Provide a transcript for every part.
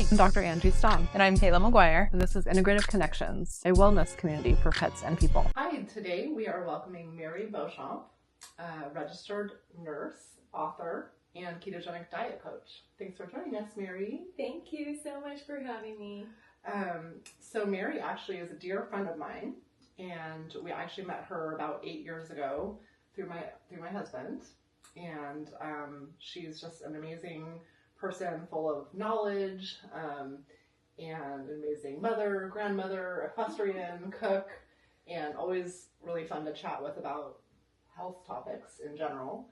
I'm Dr. Angie Stamm. And I'm Kayla McGuire. And this is Integrative Connections, a wellness community for pets and people. Hi, today we are welcoming Mary Beauchamp, a registered nurse, author, and ketogenic diet coach. Thanks for joining us, Mary. Thank you so much for having me. So Mary actually is a dear friend of mine, and we actually met her about 8 years ago through my husband. And she's just an amazing person, full of knowledge, and an amazing mother, grandmother, equestrian, cook, and always really fun to chat with about health topics in general.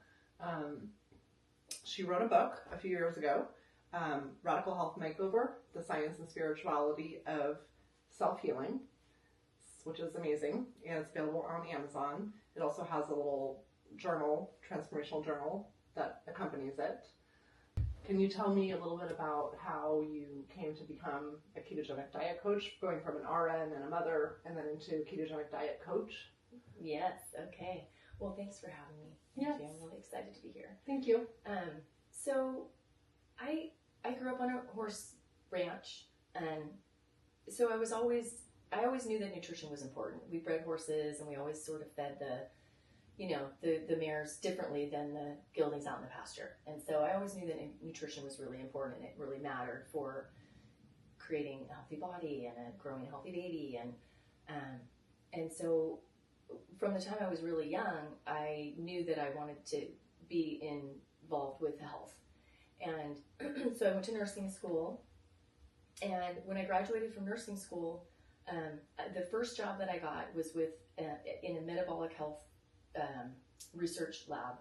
She wrote a book a few years ago, Radical Health Makeover, The Science and Spirituality of Self-Healing, which is amazing, and it's available on Amazon. It also has a little journal, transformational journal, that accompanies it. Can you tell me a little bit about how you came to become a ketogenic diet coach, going from an RN and a mother, and then into ketogenic diet coach? Yes, okay. Well, thanks for having me. Yes. I'm really excited to be here. Thank you. So I grew up on a horse ranch, and so I always knew that nutrition was important. We bred horses, and we always sort of fed the mares differently than the geldings out in the pasture. And so I always knew that nutrition was really important, and it really mattered for creating a healthy body and growing a healthy baby. And so from the time I was really young, I knew that I wanted to be involved with health. And so I went to nursing school. And when I graduated from nursing school, the first job that I got was in a metabolic health research lab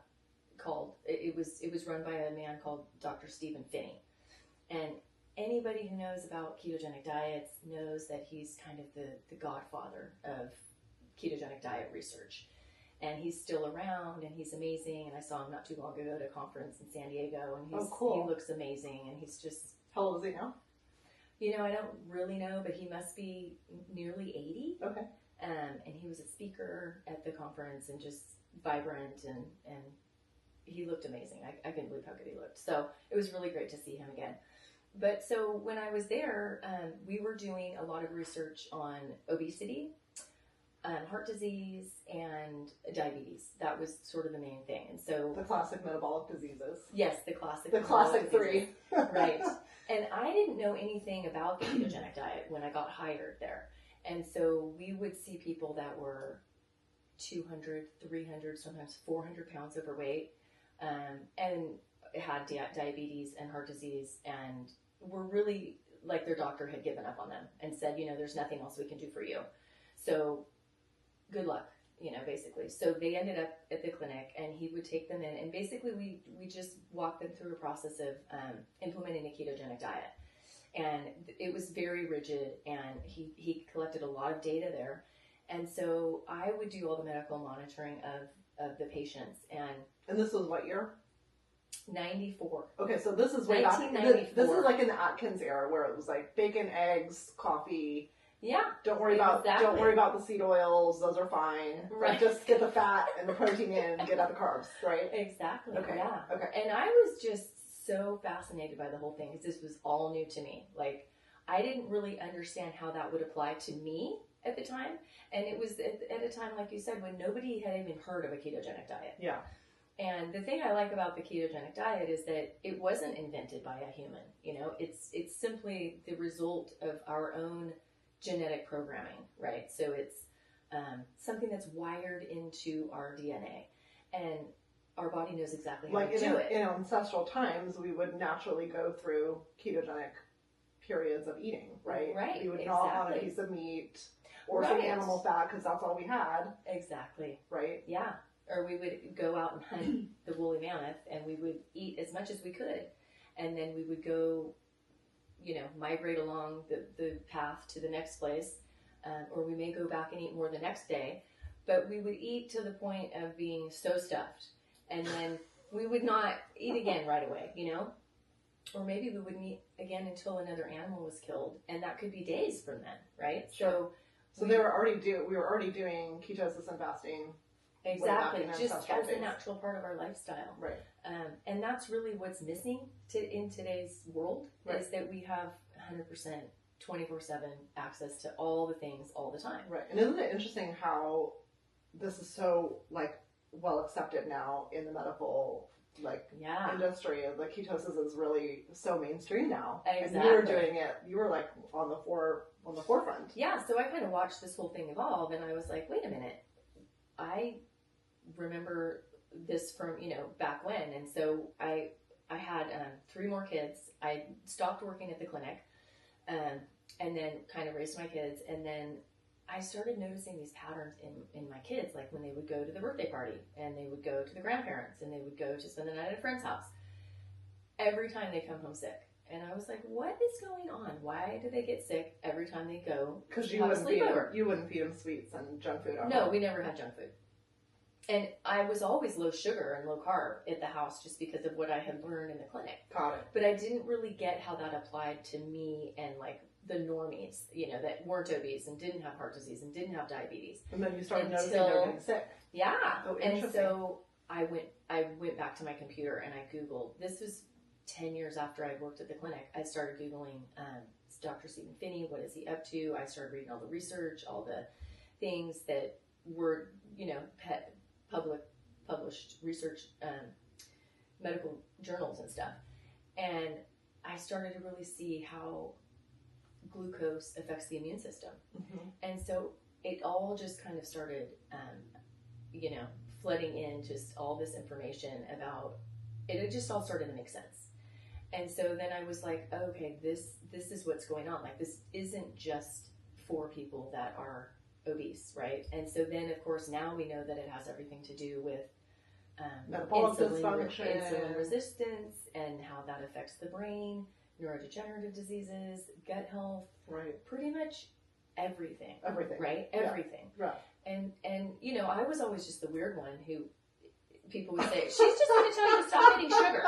it was run by a man called Dr. Stephen Finney. And anybody who knows about ketogenic diets knows that he's kind of the godfather of ketogenic diet research. And he's still around, and he's amazing. And I saw him not too long ago at a conference in San Diego, and cool. He looks amazing, and he's just... How old is he now? I don't really know, but he must be nearly 80. Okay. And he was a speaker at the conference, and just vibrant, and he looked amazing. I couldn't believe how good he looked. So it was really great to see him again. But so when I was there, we were doing a lot of research on obesity, heart disease, and diabetes. That was sort of the main thing. And so the classic metabolic diseases. Yes, the classic three. Right. And I didn't know anything about the ketogenic diet when I got hired there. And so we would see people that were 200, 300, sometimes 400 pounds overweight, and had diabetes and heart disease, and were really like their doctor had given up on them and said, there's nothing else we can do for you. So good luck, basically. So they ended up at the clinic, and he would take them in, and basically we just walked them through a process of implementing a ketogenic diet. And it was very rigid, and he collected a lot of data there. And so I would do all the medical monitoring of the patients. And this was what year? 94. Okay, so this is way back. 1994. This is like in the Atkins era, where it was like bacon, eggs, coffee. Yeah. Don't worry about the seed oils; those are fine. Right. Like, just get the fat and the protein in, get out the carbs, right? Exactly. Okay. Yeah. Okay. And I was just so fascinated by the whole thing, because this was all new to me. Like, I didn't really understand how that would apply to me at the time. And it was at a time, like you said, when nobody had even heard of a ketogenic diet. Yeah. And the thing I like about the ketogenic diet is that it wasn't invented by a human. It's simply the result of our own genetic programming, right? So it's something that's wired into our DNA, and our body knows exactly how to do it. In ancestral times, we would naturally go through ketogenic periods of eating, right? Right. We would gnaw on a piece of meat or some animal fat, because that's all we had. Exactly. Right? Yeah. Or we would go out and hunt the woolly mammoth, and we would eat as much as we could. And then we would go, migrate along the path to the next place. Or we may go back and eat more the next day. But we would eat to the point of being so stuffed. And then we would not eat again right away, Or maybe we wouldn't eat again until another animal was killed. And that could be days from then, right? Sure. So we were already doing ketosis and fasting. Exactly, just as a natural part of our lifestyle. Right. And that's really what's missing in today's world, right. is that we have 100% 24/7 access to all the things all the time. Right. And isn't it interesting how this is so like well accepted now in the medical industry? Like ketosis is really so mainstream now. Exactly. And you were doing it. You were like on the forefront. Yeah. So I kind of watched this whole thing evolve, and I was like, wait a minute. I remember this from back when, and so I had 3 more kids. I stopped working at the clinic, and then kind of raised my kids, and then I started noticing these patterns in my kids, like when they would go to the birthday party, and they would go to the grandparents, and they would go to spend the night at a friend's house. Every time they come home sick. And I was like, what is going on? Why do they get sick every time they go? Because you wouldn't feed them sweets and junk food. No, we never had junk food. And I was always low sugar and low carb at the house just because of what I had learned in the clinic. Got it. But I didn't really get how that applied to me and like the normies, that weren't obese and didn't have heart disease and didn't have diabetes. And then you started noticing they were getting sick. Yeah. Oh, and so I went back to my computer and I Googled. This was 10 years after I worked at the clinic. I started Googling Dr. Stephen Finney. What is he up to? I started reading all the research, all the things that were, published research, medical journals and stuff. And I started to really see how glucose affects the immune system. Mm-hmm. And so it all just kind of started, flooding in just all this information about it. It just all started to make sense. And so then I was like, okay, this is what's going on. Like, this isn't just for people that are obese, right? And so then, of course, now we know that it has everything to do with metabolic dysfunction, insulin resistance, and how that affects the brain, neurodegenerative diseases, gut health, right? Pretty much everything, right? Yeah. Everything, right? And I was always just the weird one who people would say, she's just going to tell you to stop eating sugar,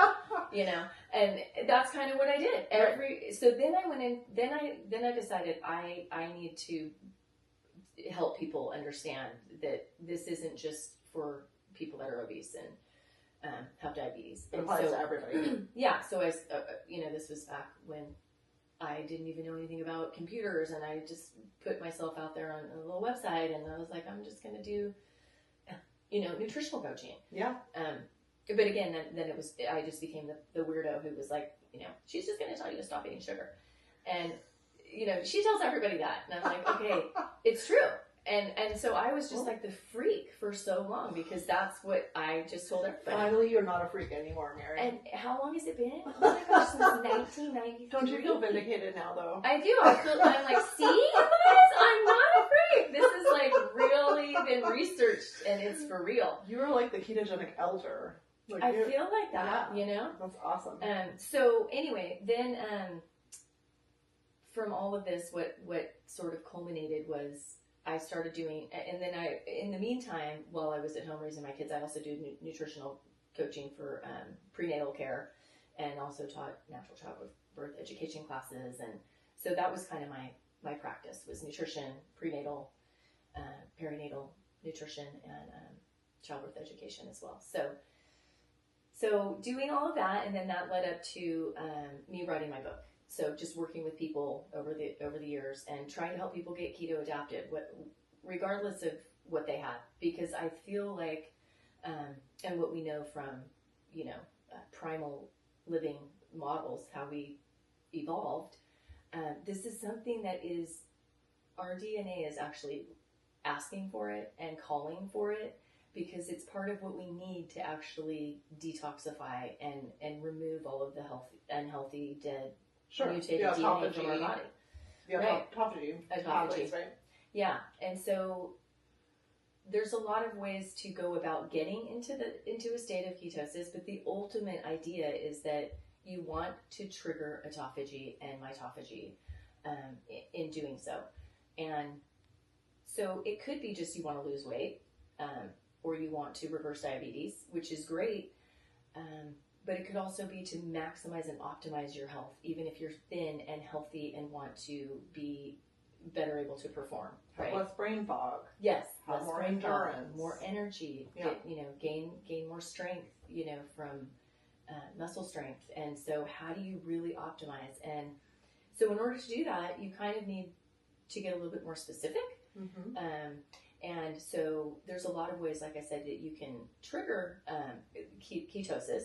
and that's kind of what I did. So then I went in. Then I decided I need to help people understand that this isn't just for people that are obese and have diabetes. It applies to everybody. Yeah. So I, this was back when I didn't even know anything about computers, and I just put myself out there on a little website, and I was like, I'm just going to do, nutritional coaching. Yeah. But again, then it was, I just became the weirdo who was like, she's just going to tell you to stop eating sugar. And, she tells everybody that. And I'm like, okay, it's true. And so I was just like the freak for so long because that's what I just told everybody. Finally, you're not a freak anymore, Mary. And how long has it been? Oh my gosh, since 1993. Don't you feel vindicated now, though? I do. I'm like, see, you guys, I'm not a freak. This is like really been researched and it's for real. You were like the ketogenic elder. Like I feel like that, yeah, That's awesome. So anyway, then from all of this, what sort of culminated was I started doing, and then in the meantime, while I was at home raising my kids, I also do nutritional coaching for prenatal care, and also taught natural childbirth education classes, and so that was kind of my practice was nutrition, prenatal, perinatal nutrition, and childbirth education as well. So doing all of that, and then that led up to me writing my book. So just working with people over the years and trying to help people get keto adapted, regardless of what they have, because I feel like, and what we know from, primal living models, how we evolved, this is something that is, our DNA is actually asking for it and calling for it, because it's part of what we need to actually detoxify and remove all of the unhealthy, dead, mutated DNA from our body. Yeah, right. Autophagy, right? Yeah, and so there's a lot of ways to go about getting into a state of ketosis, but the ultimate idea is that you want to trigger autophagy and mitophagy in doing so. And so it could be just you want to lose weight, or you want to reverse diabetes, which is great. But it could also be to maximize and optimize your health, even if you're thin and healthy and want to be better able to perform. Right? Less brain fog. Yes, have less more brain endurance, fog, more energy. Yeah. Gain more strength. From muscle strength. And so, how do you really optimize? And So in order to do that, you kind of need to get a little bit more specific. Mm-hmm. And so there's a lot of ways, like I said, that you can trigger ketosis.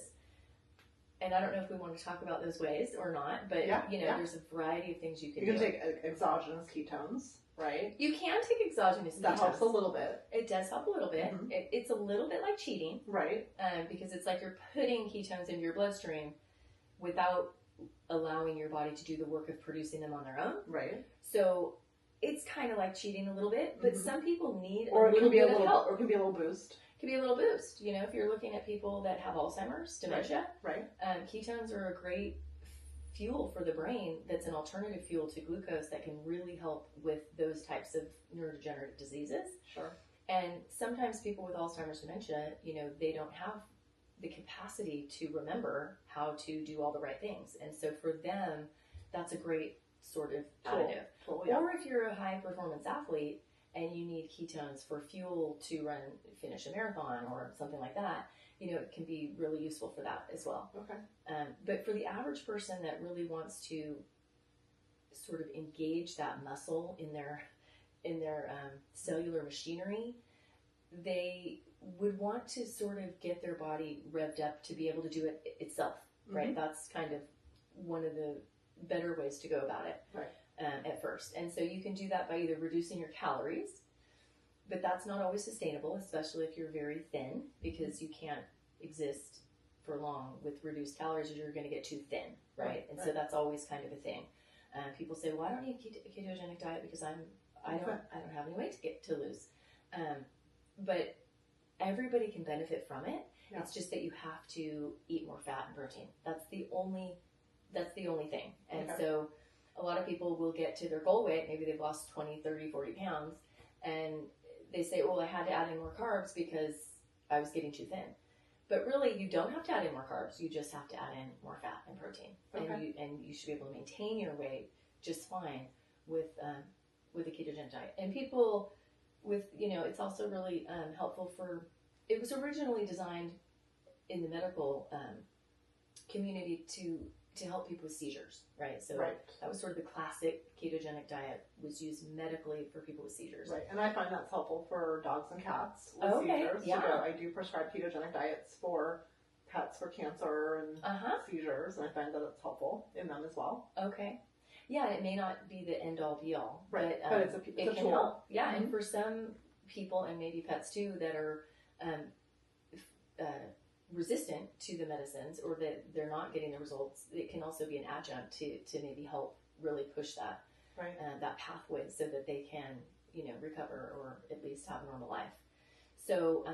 And I don't know if we want to talk about those ways or not, but there's a variety of things you can do. You can take exogenous ketones, right? You can take exogenous ketones. That helps a little bit. It does help a little bit. Mm-hmm. It's a little bit like cheating. Right. Because it's like you're putting ketones into your bloodstream without allowing your body to do the work of producing them on their own. Right. So it's kind of like cheating a little bit, but some people need or a little bit of help. Or it can be a little boost. It can be a little boost. You know, if you're looking at people that have Alzheimer's, dementia, right. Ketones are a great fuel for the brain that's an alternative fuel to glucose that can really help with those types of neurodegenerative diseases. Sure. And sometimes people with Alzheimer's dementia, you know, they don't have the capacity to remember how to do all the right things. And so for them, that's a great sort of additive. Tool, yeah. Or if you're a high performance athlete and you need ketones for fuel to finish a marathon or something like that, you know, it can be really useful for that as well. Okay. But for the average person that really wants to sort of engage that muscle in their cellular machinery, they would want to sort of get their body revved up to be able to do it itself, right? Mm-hmm. That's kind of one of the better ways to go about it, right. At first. And so you can do that by either reducing your calories, but that's not always sustainable, especially if you're very thin, because you can't exist for long with reduced calories or you're going to get too thin, right? And so that's always kind of a thing. People say, well, I don't need a ketogenic diet because I don't have any weight to lose. But everybody can benefit from it. Yeah. It's just that you have to eat more fat and protein. That's the only thing. And so a lot of people will get to their goal weight. Maybe they've lost 20, 30, 40 pounds. And they say, well, I had to add in more carbs because I was getting too thin. But really, you don't have to add in more carbs. You just have to add in more fat and protein. Okay. And you should be able to maintain your weight just fine with a ketogenic diet. And people with, you know, it's also really helpful for, it was originally designed in the medical community to help people with seizures, right? So that was sort of the classic ketogenic diet, was used medically for people with seizures. Right, and I find that's helpful for dogs and cats with seizures. Yeah. So I do prescribe ketogenic diets for pets for cancer and seizures, and I find that it's helpful in them as well. Okay. Yeah, and it may not be the end-all be-all, right. But it's it can tool. help. Yeah, and for some people, and maybe pets too, that are resistant to the medicines, or that they're not getting the results, it can also be an adjunct to maybe help really push that that pathway so that they can, you know, recover or at least have a normal life. So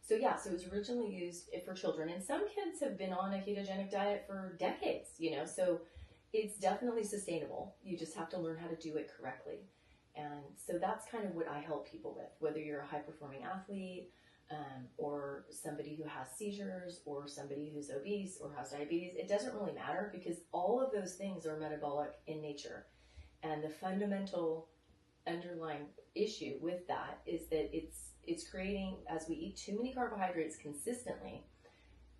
so it was originally used for children, and some kids have been on a ketogenic diet for decades, you know, so it's definitely sustainable. You just have to learn how to do it correctly. And so that's kind of what I help people with, whether you're a high-performing athlete, or somebody who has seizures, or somebody who's obese or has diabetes. It doesn't really matter, because all of those things are metabolic in nature. And the fundamental underlying issue with that is that it's creating, as we eat too many carbohydrates consistently,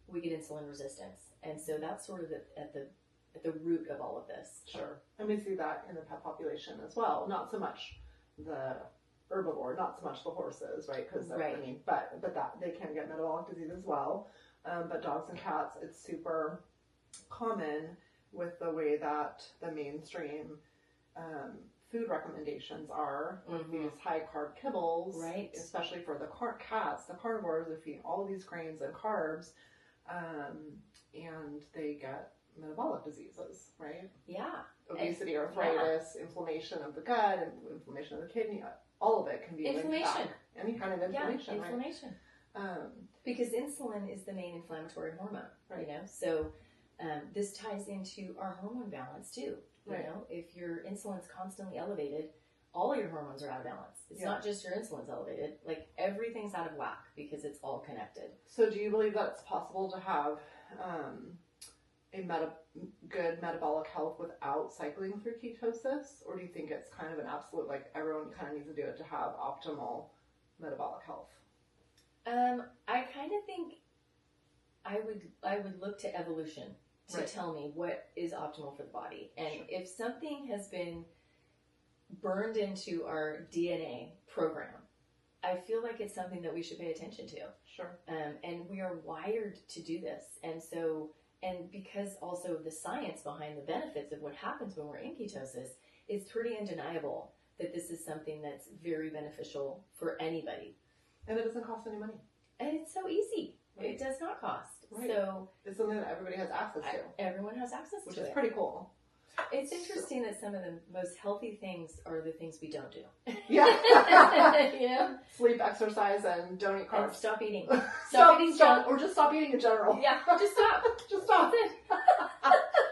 we get insulin resistance. And so that's sort of at the root of all of this. Sure. And we see that in the pet population as well. Not so much the herbivore, not so much the horses, right? Because I mean, but that they can get metabolic disease as well. But dogs and cats, it's super common with the way that the mainstream food recommendations are with these high carb kibbles, right? Especially for the cats, the carnivores, they're feeding all of these grains and carbs, and they get metabolic diseases, right? Yeah. Obesity, arthritis, inflammation of the gut, inflammation of the kidney, all of it can be inflammation. Any kind of inflammation. Yeah, inflammation. Right? Because insulin is the main inflammatory hormone, you know? So this ties into our hormone balance too. You know, if your insulin's constantly elevated, all your hormones are out of balance. It's not just your insulin's elevated. Like, everything's out of whack because it's all connected. So do you believe that it's possible to have good metabolic health without cycling through ketosis? Or do you think it's kind of an absolute, like, everyone kind of needs to do it to have optimal metabolic health? I kind of think I would look to evolution to Right. tell me what is optimal for the body. And Sure. if something has been burned into our DNA program, I feel like it's something that we should pay attention to. Sure. And we are wired to do this. And so, and because also of the science behind the benefits of what happens when we're in ketosis, it's pretty undeniable that this is something that's very beneficial for anybody. And it doesn't cost any money. And it's so easy. Right. It does not cost. Right. So It's something that everybody has access to, everyone has access which to is it. pretty cool. It's interesting that some of the most healthy things are the things we don't do. Yeah. You know? Sleep, exercise, and don't eat And carbs. stop eating. Stop eating stop, junk. or just stop eating in general. Yeah, just stop. Just stop. That's it.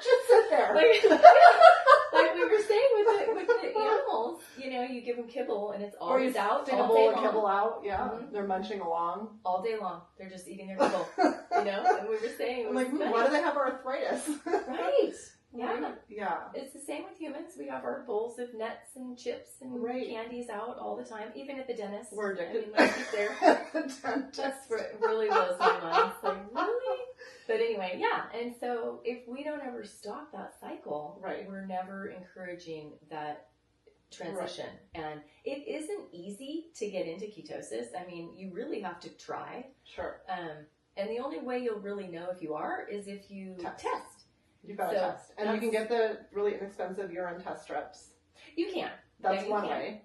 Just sit there. Like we were saying with the animals, you know, you give them kibble and it's Or you always out stick a all bowl day of long. kibble out. Yeah, Mhm. they're munching along. All day long. They're just eating their kibble, you know? And we were saying, it I'm was like, funny. why do they have arthritis? Right. Yeah. Right? Yeah. It's the same with humans. We have our bowls of nuts and chips and Right. candies out all the time, even at the dentist. We're addicted. I mean, let's keep there. Dentist. That's what really blows my mind. It's like, really? But anyway, yeah. And so if we don't ever stop that cycle, Right. we're never encouraging that transition. And it isn't easy to get into ketosis. I mean, you really have to try. Sure. And the only way you'll really know if you are is if you Test. test. You've got to So test. And you can get the really inexpensive urine test strips. You can. That's Yeah, you one can. way.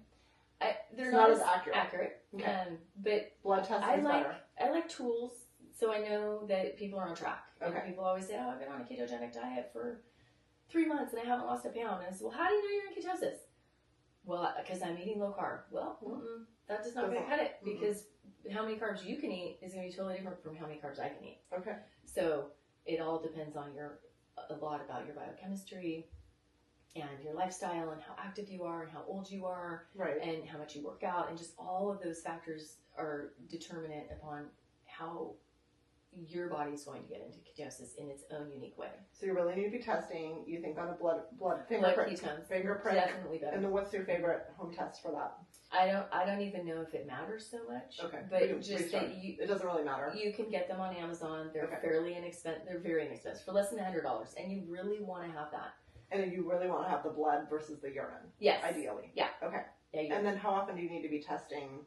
They're It's not, not as as accurate. Okay. But Blood testing I is like better. I like tools, so I know that people are on track. And Okay. people always say, "Oh, I've been on a ketogenic diet for 3 months and I haven't lost a pound." And I said, "Well, how do you know you're in ketosis?" "Well, because I'm eating low carb." Well, that does not Doesn't- cut it because how many carbs you can eat is going to be totally different from how many carbs I can eat. Okay. So it all depends on a lot about your biochemistry and your lifestyle and how active you are and how old you are Right. and how much you work out, and just all of those factors are determinant upon how your body is going to get into ketosis in its own unique way. So you really need to be testing. You think on a blood Blood fingerprint. ketones, Fingerprint. definitely better. And then what's your favorite home test for that? I don't even know if it matters so much. Okay. But We can just research. that you It doesn't really matter. can get them on Amazon. They're Okay. fairly inexpensive. They're very inexpensive for less than $100, and you really want to have that. And then you really want to have the blood versus the urine, Yes. ideally. Yeah. Okay. Yeah. You And then how often do you need to be testing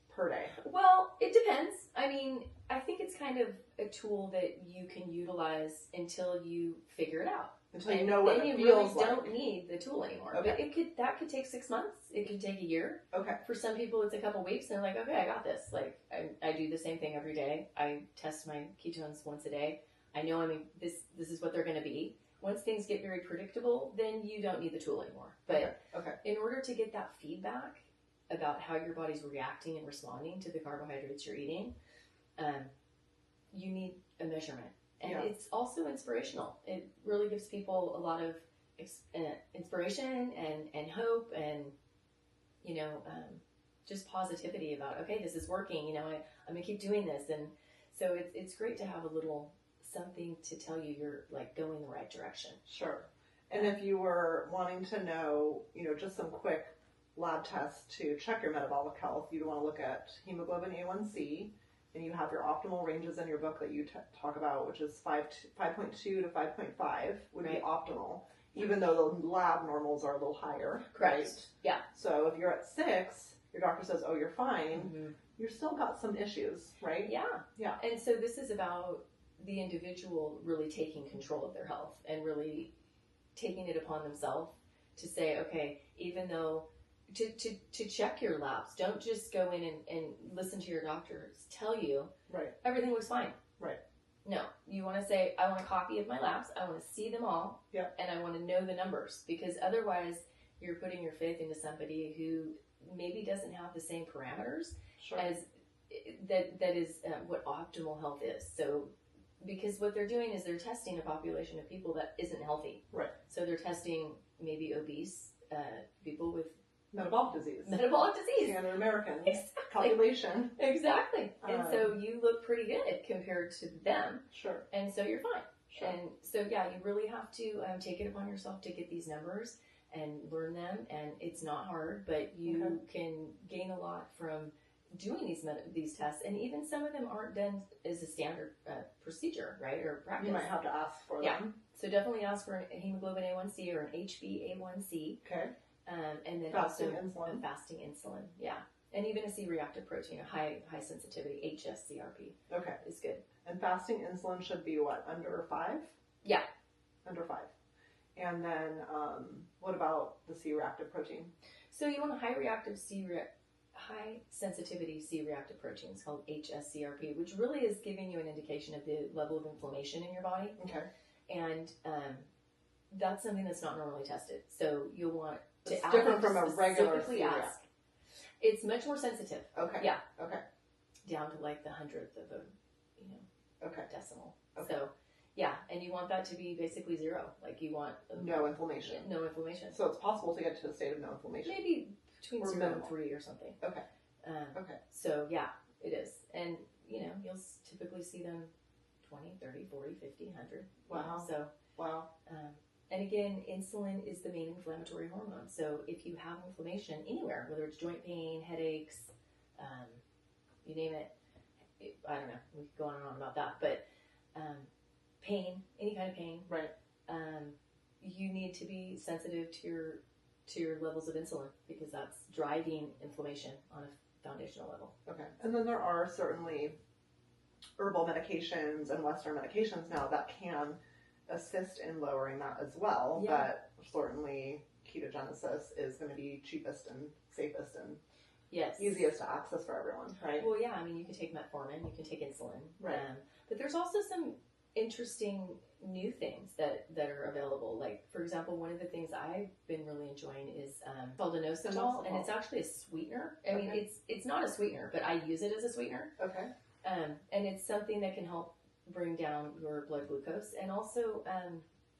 per day? Well, it depends. I mean, I think it's kind of a tool that you can utilize until you figure it out. Until you And know what then it you feels really like. don't need the tool anymore. Okay. But that could take 6 months. It could take a year. Okay. For some people, it's a couple weeks, and they're like, okay, I got this. Like, I do the same thing every day. I test my ketones once a day. I know this is what they're going to be. Once things get very predictable, then you don't need the tool anymore. But Okay. in order to get that feedback about how your body's reacting and responding to the carbohydrates you're eating, you need a measurement. And Yeah. it's also inspirational. It really gives people a lot of inspiration and hope and, you know, just positivity about, okay, this is working. You know, I'm going to keep doing this. And so it's great to have a little something to tell you you're like going the right direction. Sure. And if you were wanting to know, you know, just some quick lab tests to check your metabolic health, you'd want to look at hemoglobin A1C, and you have your optimal ranges in your book that you talk about, which is 5.2 to 5.5 would be Right. optimal, even though the lab normals are a little higher. Correct. Right? Yeah. So if you're at 6, your doctor says, oh, you're fine, Mm-hmm. you've still got some issues, right? Yeah. Yeah. And so this is about the individual really taking control of their health and really taking it upon themselves to say, okay, even though to check your labs, don't just go in and listen to your doctors tell you Right. everything looks fine. Right. No, you want to say, I want a copy of my labs. I want to see them all. Yeah. And I want to know the numbers, because otherwise you're putting your faith into somebody who maybe doesn't have the same parameters Sure. as that is what optimal health is. So because what they're doing is they're testing a population of people that isn't healthy. Right. So they're testing maybe obese people with Metabolic disease. metabolic disease. Standard American Exactly. population. Exactly. And so you look pretty good compared to them. Sure. And so you're fine. Sure. And so, yeah, you really have to take it upon yourself to get these numbers and learn them. And it's not hard, but you can gain a lot from doing these tests, and even some of them aren't done as a standard procedure, right, or practice. You might have to ask for them. So definitely ask for a hemoglobin A1C or an HbA1c. Okay. And then Fasting also insulin. Fasting insulin, yeah. And even a C-reactive protein, a high sensitivity, HSCRP. Okay. Is good. And fasting insulin should be what, under 5? Yeah. Under 5. And then what about the C-reactive protein? So you want a high sensitivity C-reactive proteins called HSCRP, which really is giving you an indication of the level of inflammation in your body. Okay. And that's something that's not normally tested. So you'll want to It's different from a regular C-reactive. ask. It's much more sensitive. Okay. Yeah. Okay. Down to like the 100th of a, Okay. decimal. Okay. So, yeah, and you want that to be basically 0. Like you want No inflammation. No inflammation. So it's possible to get to a state of no inflammation. Maybe between Or 0 minimal. and 3 or something. Okay. Okay. So yeah, it is. And you'll typically see them 20, 30, 40, 50, 100. Wow. So, Wow. and again, insulin is the main inflammatory hormone. So if you have inflammation anywhere, whether it's joint pain, headaches, you name it, I don't know, we could go on and on about that, but pain, any kind of pain, Right. you need to be sensitive to your levels of insulin, because that's driving inflammation on a foundational level. Okay. And then there are certainly herbal medications and Western medications now that can assist in lowering that as well. Yeah. But certainly ketogenesis is going to be cheapest and safest and Yes. easiest to access for everyone, right? Well, yeah, I mean, you can take metformin, you can take insulin. Right. But there's also some interesting new things that are available. Like, for example, one of the things I've been really enjoying is called inositol, and it's actually a sweetener. I mean, it's not a sweetener, but I use it as a sweetener. Okay. And it's something that can help bring down your blood glucose, and also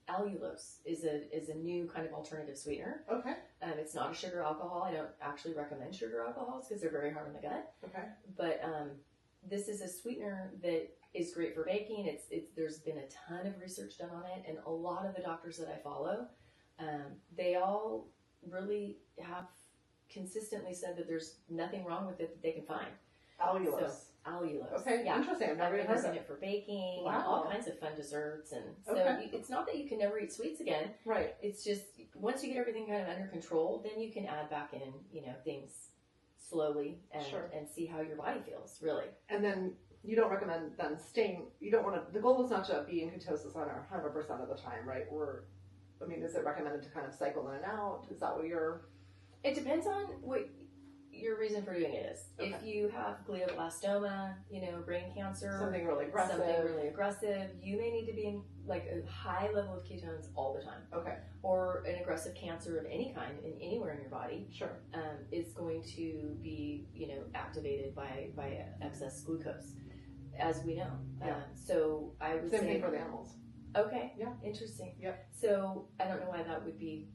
allulose is a new kind of alternative sweetener. Okay. It's not a sugar alcohol. I don't actually recommend sugar alcohols because they're very hard on the gut. Okay. But this is a sweetener that is great for baking. There's been a ton of research done on it, and a lot of the doctors that I follow, they all really have consistently said that there's nothing wrong with it that they can find. Allulose. So, allulose. Okay, Yeah. interesting. I've I've never been heard using of it for baking Wow. and all kinds of fun desserts, and so Okay. it's not that you can never eat sweets again. Right. It's just once you get everything kind of under control, then you can add back in, things slowly and Sure. and see how your body feels, really. And then you don't recommend then staying, you don't want to, the goal is not to be in ketosis 100% of the time, right? Is it recommended to kind of cycle in and out? Is that what you're... It depends on what your reason for doing it is. Okay. If you have glioblastoma, brain cancer, Something really aggressive. you may need to be in like a high level of ketones all the time. Okay. Or an aggressive cancer of any kind anywhere in your body Sure. is going to be, activated by excess glucose, as we know. Yeah. So I would Same say thing for the animals. okay, Yeah. interesting. Yep. So I don't know why that would be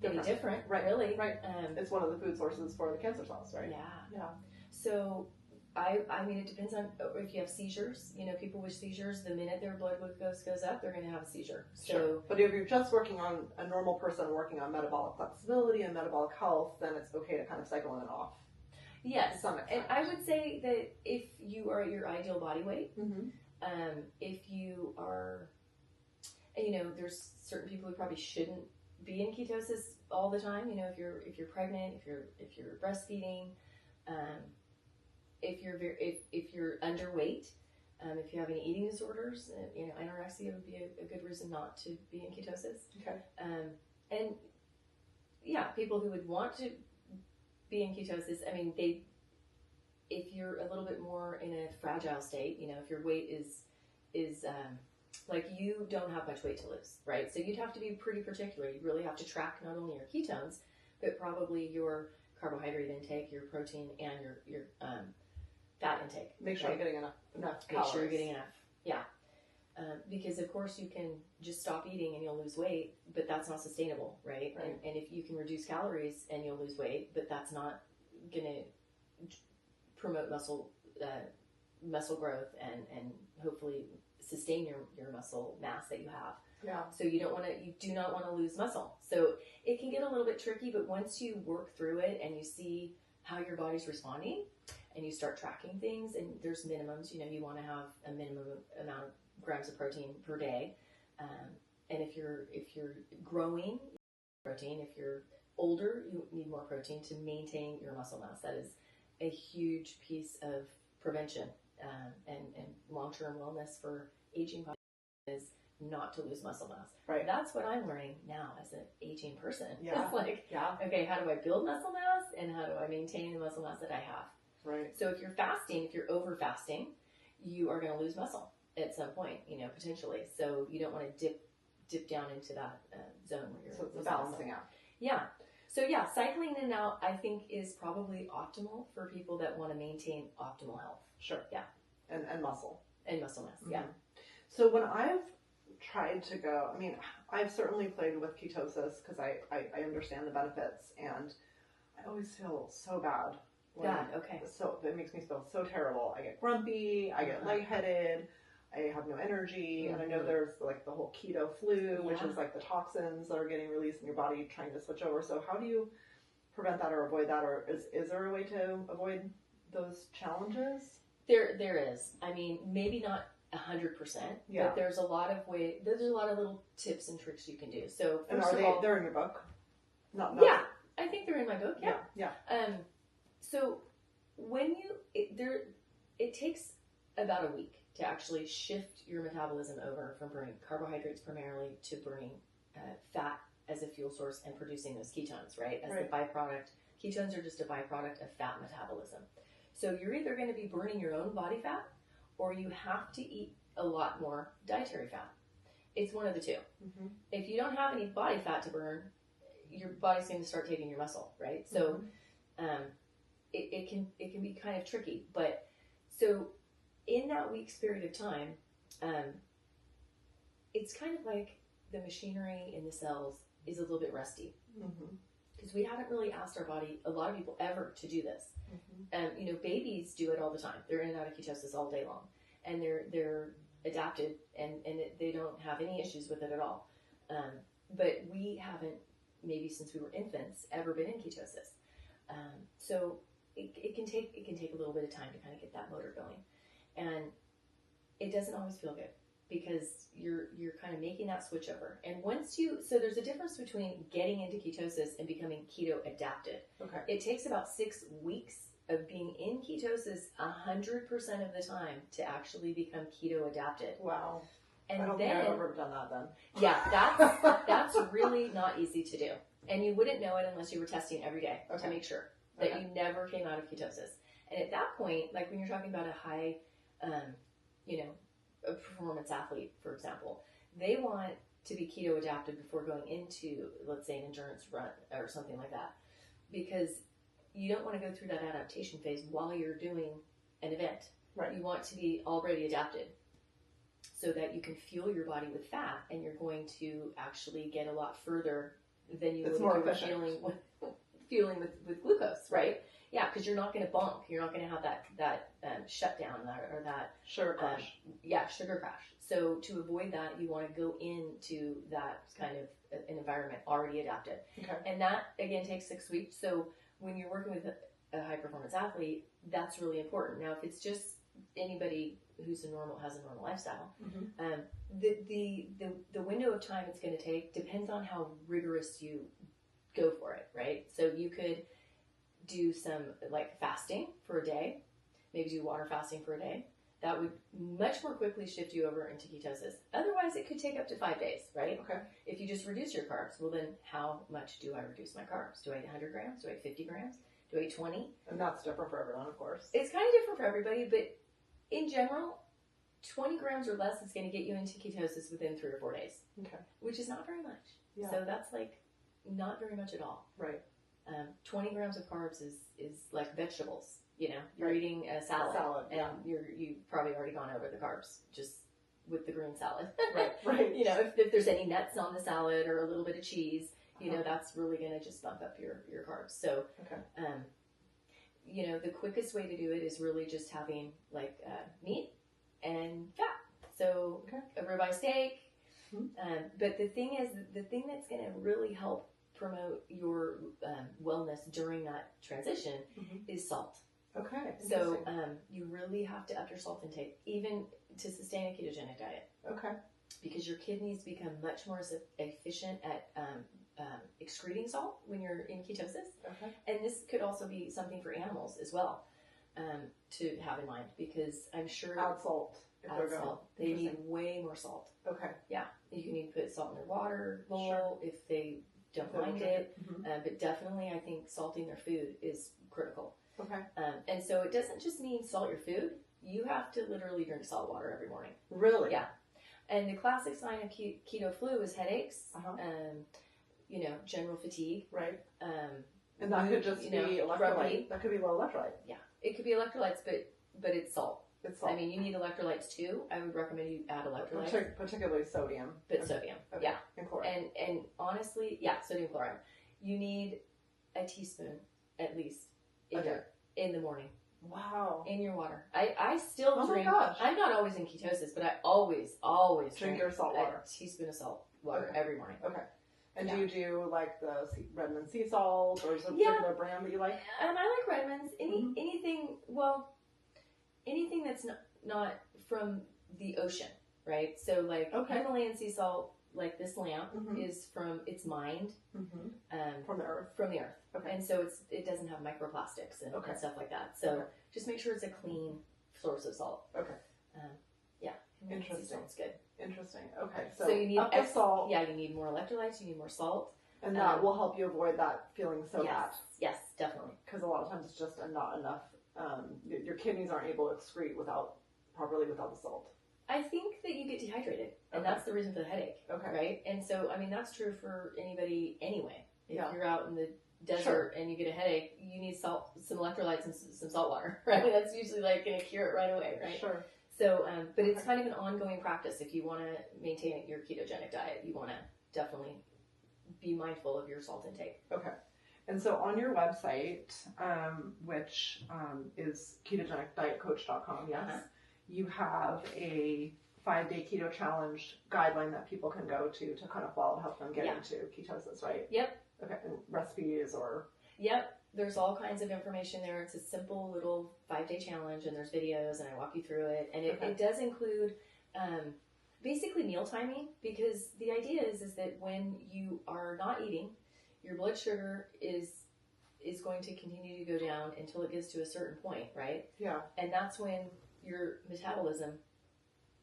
any different, Right. really. Right. It's one of the food sources for the cancer cells, right? Yeah. Yeah. So I mean, it depends on if you have seizures. People with seizures, the minute their blood glucose goes up, they're going to have a seizure. So, Sure. But if you're just working on a normal person working on metabolic flexibility and metabolic health, then it's okay to kind of cycle in and off. yes. To some extent. And I would say that if you are at your ideal body weight, Mm-hmm. if you are, there's certain people who probably shouldn't be in ketosis all the time. If you're pregnant, if you're breastfeeding, if you're underweight, if you have any eating disorders, anorexia would be a good reason not to be in ketosis. Okay. And yeah, people who would want to be in ketosis, I mean, if you're a little bit more in a fragile state, if your weight is like you don't have much weight to lose, right? So you'd have to be pretty particular. You really have to track not only your ketones, but probably your carbohydrate intake, your protein, and your fat intake. Make sure right? you're getting enough Make calories. sure you're getting enough. Yeah. Because of course you can just stop eating and you'll lose weight, but that's not sustainable, right? Right. And if you can reduce calories and you'll lose weight, but that's not going to promote muscle growth and hopefully sustain your muscle mass that you have. Yeah. So you do not want to lose muscle. So it can get a little bit tricky, but once you work through it and you see how your body's responding, and you start tracking things, and there's minimums. You want to have a minimum amount of grams of protein per day. And if you're growing, protein. If you're older, you need more protein to maintain your muscle mass. That is a huge piece of prevention and long-term wellness for aging is not to lose muscle mass. Right. That's what I'm learning now as an aging person. Yeah. It's like, okay, how do I build muscle mass and how do I maintain the muscle mass that I have? Right. So if you're fasting, if you're over fasting, you are going to lose muscle at some point, potentially. So you don't want to dip down into that zone where you're. So it's a balancing out. Yeah. So yeah, cycling in and out, I think, is probably optimal for people that want to maintain optimal health. Sure. Yeah. And muscle. And muscle mass. Mm-hmm. Yeah. So when I've tried to go, I've certainly played with ketosis because I understand the benefits, and I always feel so bad. Okay. So it makes me feel so terrible. I get grumpy, I get lightheaded, I have no energy, and I know there's like the whole keto flu, which is like the toxins that are getting released in your body trying to switch over. So how do you prevent that or avoid that, or is there a way to avoid those challenges? There is. Maybe not 100%, but there's a lot of there's a lot of little tips and tricks you can do. So and they're in your book? Not yeah, I think they're in my book. Yeah. So when it takes about a week to actually shift your metabolism over from burning carbohydrates primarily to burning fat as a fuel source and producing those ketones, right? As the byproduct. Ketones are just a byproduct of fat metabolism. So you're either going to be burning your own body fat, or you have to eat a lot more dietary fat. It's one of the two. Mm-hmm. If you don't have any body fat to burn, your body's going to start taking your muscle, right? So it can be kind of tricky. But so in that week's period of time, it's kind of like the machinery in the cells is a little bit rusty. Because we haven't really asked our body, a lot of people ever, to do this. Babies do it all the time. They're in and out of ketosis all day long, and they're adapted, and they don't have any issues with it at all. But we haven't, maybe since we were infants, ever been in ketosis. So it can take a little bit of time to kind of get that motor going, and it doesn't always feel good because you're kind of making that switch over. And so there's a difference between getting into ketosis and becoming keto adapted. Okay. It takes about 6 weeks of being in ketosis 100% of the time to actually become keto adapted. Wow. And I don't think I've ever done that then. Yeah, that's really not easy to do. And you wouldn't know it unless you were testing every day to make sure that you never came out of ketosis. And at that point, like when you're talking about a high, a performance athlete, for example, they want to be keto adapted before going into, let's say, an endurance run or something like that, because you don't want to go through that adaptation phase while you're doing an event. Right. You want to be already adapted so that you can fuel your body with fat, and you're going to actually get a lot further than you would if you were fueling with glucose, right? Yeah, because you're not going to bonk. You're not going to have that shutdown or that sugar crash. Sugar crash. So to avoid that, you want to go into that kind of an environment already adapted. Okay. And that, again, takes 6 weeks. So when you're working with a high-performance athlete, that's really important. Now, if it's just anybody who's has a normal lifestyle, the window of time it's going to take depends on how rigorous you go for it, right? So you could do some like fasting for a day, maybe do water fasting for a day. That would much more quickly shift you over into ketosis. Otherwise, it could take up to 5 days, right? Okay. If you just reduce your carbs, well then how much do I reduce my carbs? Do I eat 100 grams? Do I eat 50 grams? Do I eat 20? And that's different for everyone, of course. It's kind of different for everybody, but in general, 20 grams or less is going to get you into ketosis within 3 or 4 days. Okay. Which is not very much. Yeah. So that's like not very much at all. Right. 20 grams of carbs is like vegetables. You're eating a salad, and you've probably already gone over the carbs just with the green salad. Right. If there's any nuts on the salad or a little bit of cheese, that's really going to just bump up your carbs. So, the quickest way to do it is really just having like meat and fat. So a ribeye steak. But the thing that's going to really help promote your wellness during that transition is salt. Okay. So Interesting. you really have to up your salt intake, even to sustain a ketogenic diet, Okay. because your kidneys become much more efficient at excreting salt when you're in ketosis. Okay. And this could also be something for animals as well, to have in mind, because I'm sure Add salt. If they're add going. salt. They need Interesting. way more salt. Okay. Yeah, you can even put salt in their water bowl Sure. if they don't If they mind drink it. Mhm. But definitely, I think salting their food is critical. Okay. And so it doesn't just mean salt your food. You have to literally drink salt water every morning. Really? Yeah. And the classic sign of keto flu is headaches, Uh-huh. General fatigue. Right. And that could just be electrolyte. grumpy. That could be low electrolyte. Yeah, it could be electrolytes, but it's salt. It's salt. I mean, you need electrolytes too. I would recommend you add electrolytes, Particularly sodium. but sodium. Okay. Yeah. And chloride. And honestly, yeah, sodium chloride. You need a teaspoon at least in the morning Wow. in your water. I still Oh my drink. gosh. I'm not always in ketosis, but I always Drink your salt water. a teaspoon of salt water Okay. every morning. Okay. And Yeah. do you do like the Redmond sea salt, or is there a Yeah. particular brand that you like? I like Redmond's. Mhm. Anything that's not from the ocean, right? So like Okay. Himalayan sea salt, like this lamp, Mhm. is from it's mined Mm-hmm. From the earth. from the earth, Okay. and so it doesn't have microplastics and, Okay. and stuff like that. So Okay. just make sure it's a clean source of salt. Okay. Yeah, Himalayan sea Interesting. salt's good. Interesting. Okay. So, So you need up the salt, Yeah, you need more electrolytes. You need more salt. and that will help you avoid that feeling so bad. Yes, definitely. Because a lot of times it's just not enough. Your kidneys aren't able to excrete properly without the salt. I think that you get dehydrated, and Okay. that's the reason for the headache. Okay. Right? And so, I mean, that's true for anybody anyway. If Yeah. you're out in the desert Sure. and you get a headache, you need salt, some electrolytes, and some salt water, right? That's usually like going to cure it right away, right? Sure. So, but it's Okay. kind of an ongoing practice. If you want to maintain your ketogenic diet, you want to definitely be mindful of your salt intake. Okay. And so on your website, which is ketogenicdietcoach.com, yes, Uh-huh. you have a 5-day keto challenge guideline that people can go to kind of follow to help them get Yeah. into ketosis, right? Yep. Okay. And recipes or... Yep. There's all kinds of information there. It's a simple little 5-day challenge, and there's videos, and I walk you through it. And Okay. it does include basically meal timing, because the idea is that when you are not eating, your blood sugar is going to continue to go down until it gets to a certain point, right? Yeah. And that's when your metabolism,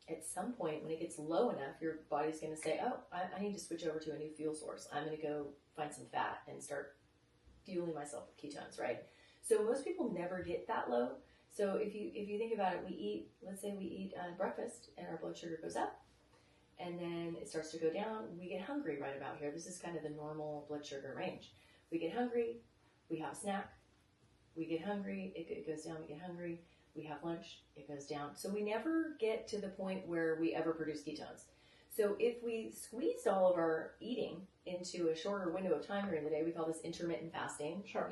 at some point, when it gets low enough, your body's going to say, oh, I need to switch over to a new fuel source. I'm going to go find some fat and start fueling myself with ketones, right? So most people never get that low. So if you think about it, let's say we eat breakfast and our blood sugar goes up, and then it starts to go down. We get hungry right about here. This is kind of the normal blood sugar range. We get hungry, we have a snack, we get hungry, it goes down, we get hungry, we have lunch, it goes down. So we never get to the point where we ever produce ketones. So if we squeezed all of our eating into a shorter window of time during the day, we call this intermittent fasting. Sure.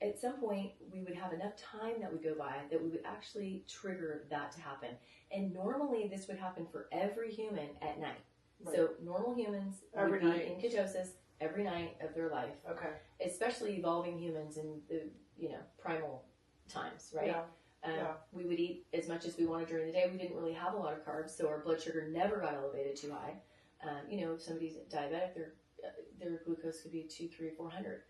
At some point we would have enough time that would go by that we would actually trigger that to happen. And normally this would happen for every human at night. Right. So normal humans Every would be night. in ketosis every night of their life, Okay. especially evolving humans in the primal times, right? Yeah. We would eat as much as we wanted during the day. We didn't really have a lot of carbs, so our blood sugar never got elevated too high. If somebody's diabetic, their glucose could be 200, 300, 400.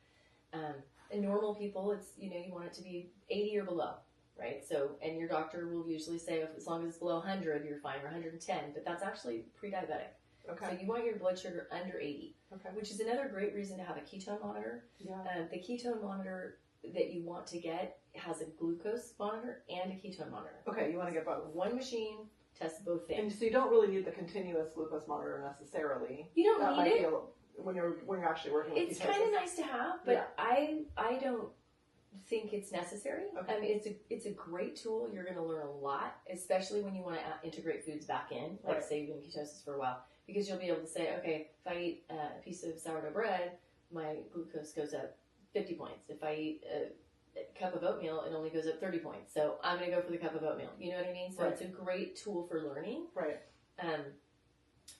And normal people, it's you want it to be 80 or below, right? So, and your doctor will usually say as long as it's below 100, you're fine, or 110. But that's actually pre-diabetic. Okay. So you want your blood sugar under 80, Okay. which is another great reason to have a ketone monitor. Yeah. The ketone monitor that you want to get has a glucose monitor and a ketone monitor. Okay. You want to get both. One machine tests both And things. so you don't really need the continuous glucose monitor necessarily. You don't That need might it. be when you're actually working with It's ketosis. kind of nice to have, but Yeah. I don't think it's necessary. Okay. I mean, it's a great tool. You're going to learn a lot, especially when you want to integrate foods back in, like Right. say you've been in ketosis for a while, because you'll be able to say, okay, if I eat a piece of sourdough bread, my glucose goes up 50 points. If I eat a cup of oatmeal, it only goes up 30 points. So I'm going to go for the cup of oatmeal. You know what I mean? So Right. it's a great tool for learning. Right.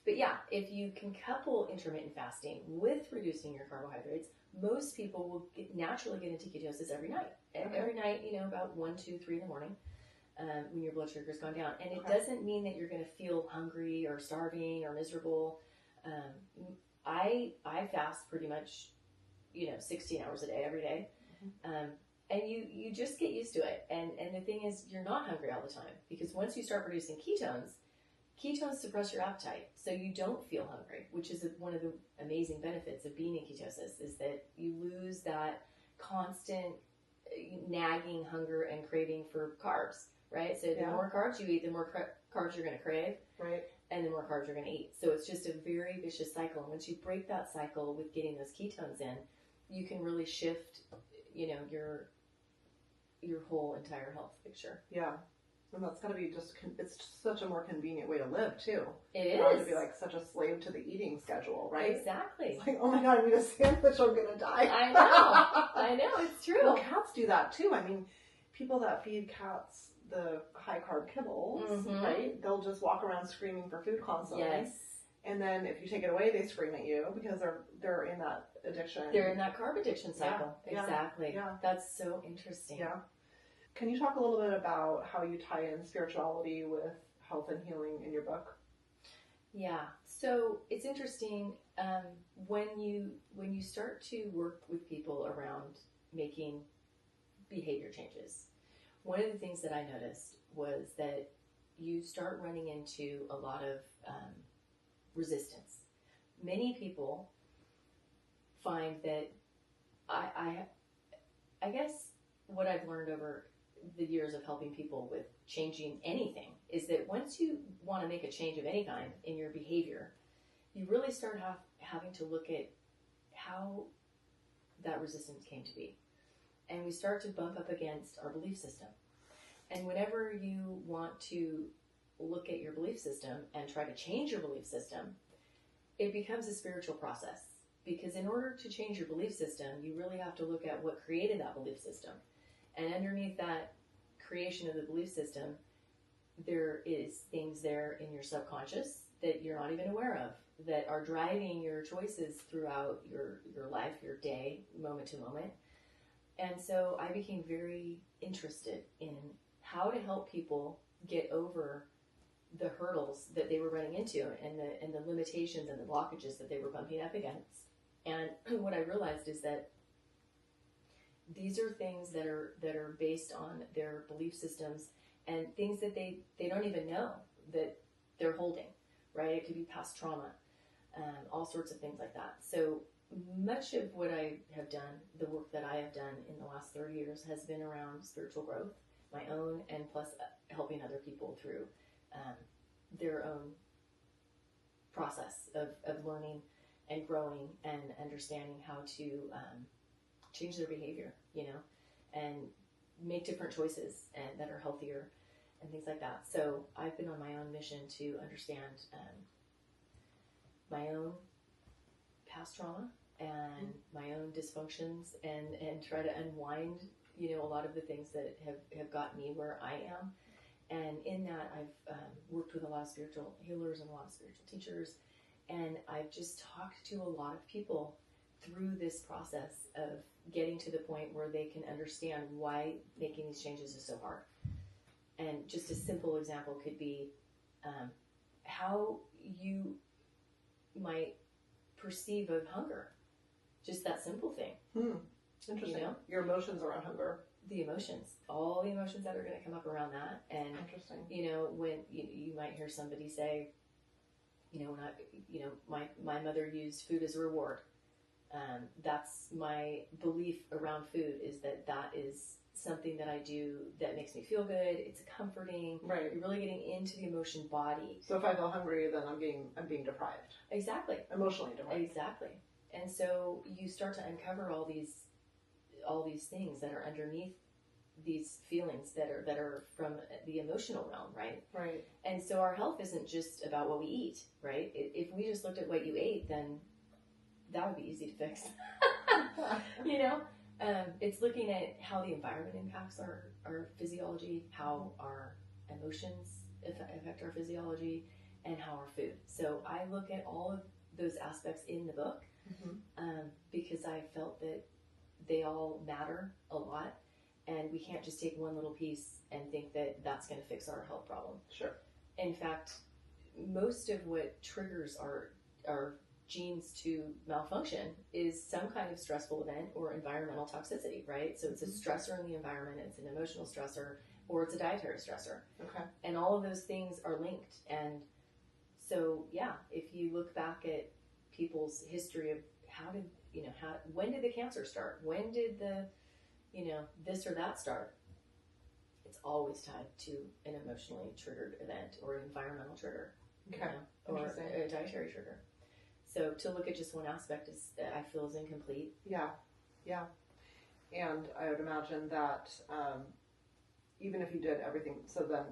But yeah, if you can couple intermittent fasting with reducing your carbohydrates most people will naturally get into ketosis every night. Okay. Every night, about 1, 2, 3 in the morning, when your blood sugar's gone down. And it Okay. doesn't mean that you're going to feel hungry or starving or miserable. I fast pretty much, 16 hours a day, every day. And you just get used to it. And the thing is, you're not hungry all the time, because once you start producing ketones suppress your appetite, so you don't feel hungry, which is one of the amazing benefits of being in ketosis, is that you lose that constant nagging hunger and craving for carbs, right? So the more carbs you eat, the more carbs you're going to crave, right? And the more carbs you're going to eat. So it's just a very vicious cycle. And once you break that cycle with getting those ketones in, you can really shift, your whole entire health picture. Yeah. And that's gotta be it's such a more convenient way to live too. It Not is. to be like such a slave to the eating schedule, right? Exactly. It's like, oh my God, I need a sandwich, I'm gonna die. I know, it's true. Well, cats do that too. I mean, people that feed cats the high carb kibbles, right? They'll just walk around screaming for food constantly. Yes. And then if you take it away, they scream at you because they're in that addiction. They're in that carb addiction cycle. Yeah. Exactly. Yeah. That's so interesting. Yeah. Can you talk a little bit about how you tie in spirituality with health and healing in your book? Yeah. So it's interesting when you start to work with people around making behavior changes. One of the things that I noticed was that you start running into a lot of resistance. Many people find that I guess what I've learned over the years of helping people with changing anything is that once you want to make a change of any kind in your behavior, you really start having to look at how that resistance came to be. And we start to bump up against our belief system. And whenever you want to look at your belief system and try to change your belief system, it becomes a spiritual process. Because in order to change your belief system, you really have to look at what created that belief system. And underneath that creation of the belief system, there is things there in your subconscious that you're not even aware of, that are driving your choices throughout your life, your day, moment to moment. And so I became very interested in how to help people get over the hurdles that they were running into and the limitations and the blockages that they were bumping up against. And what I realized is that these are things that are based on their belief systems and things that they don't even know that they're holding, right? It could be past trauma, all sorts of things like that. So much of what I have done, the work that I have done in the last 30 years has been around spiritual growth, my own, and plus helping other people through their own process of learning and growing and understanding how to change their behavior, and make different choices and that are healthier and things like that. So I've been on my own mission to understand my own past trauma and my own dysfunctions and try to unwind, a lot of the things that have gotten me where I am. And in that, I've worked with a lot of spiritual healers and a lot of spiritual teachers. And I've just talked to a lot of people through this process of getting to the point where they can understand why making these changes is so hard. And just a simple example could be how you might perceive of hunger. Just that simple thing. Interesting. Your emotions around hunger. The emotions, all the emotions that are going to come up around that. And, interesting. When you might hear somebody say, when my mother used food as a reward. That's my belief around food, is that is something that I do that makes me feel good. It's comforting. Right. You're really getting into the emotion body. So if I feel hungry, then I'm being deprived. Exactly. Emotionally deprived. Exactly. And so you start to uncover all these things that are underneath these feelings that are from the emotional realm, right? Right. And so our health isn't just about what we eat, right? If we just looked at what you ate, then that would be easy to fix. It's looking at how the environment impacts our physiology, how our emotions affect our physiology, and how our food. So I look at all of those aspects in the book because I felt that they all matter a lot, and we can't just take one little piece and think that that's going to fix our health problem. Sure. In fact, most of what triggers our genes to malfunction is some kind of stressful event or environmental toxicity, right? So it's a stressor in the environment, it's an emotional stressor, or it's a dietary stressor. Okay. And all of those things are linked. And so, yeah, if you look back at people's history of when did the cancer start? When did the, this or that start? It's always tied to an emotionally triggered event or an environmental trigger, Okay. or a dietary trigger. So to look at just one aspect I feel is incomplete. Yeah. And I would imagine that even if you did everything, so then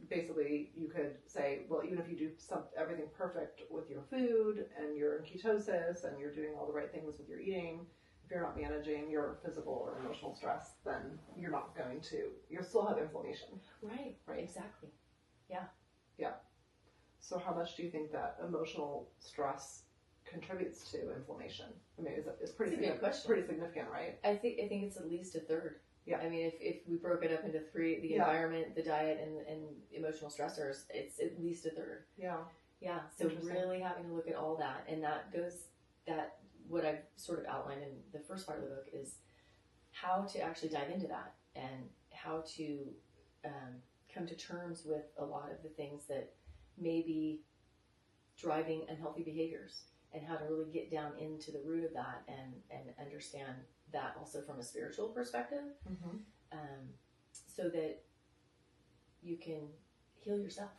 basically you could say, well, even if you do everything perfect with your food and you're in ketosis and you're doing all the right things with your eating, if you're not managing your physical or emotional stress, then you'll still have inflammation. Right. Exactly. Yeah. So how much do you think that emotional stress contributes to inflammation? I mean, it's pretty That's a good question. Pretty significant, right? I think it's at least a third. Yeah. I mean, if we broke it up into three, the environment, the diet, and emotional stressors, it's at least a third. Yeah. Yeah. So really having to look at all that, and what I've sort of outlined in the first part of the book is how to actually dive into that and how to come to terms with a lot of the things that may be driving unhealthy behaviors, and how to really get down into the root of that and understand that also from a spiritual perspective, so that you can heal yourself.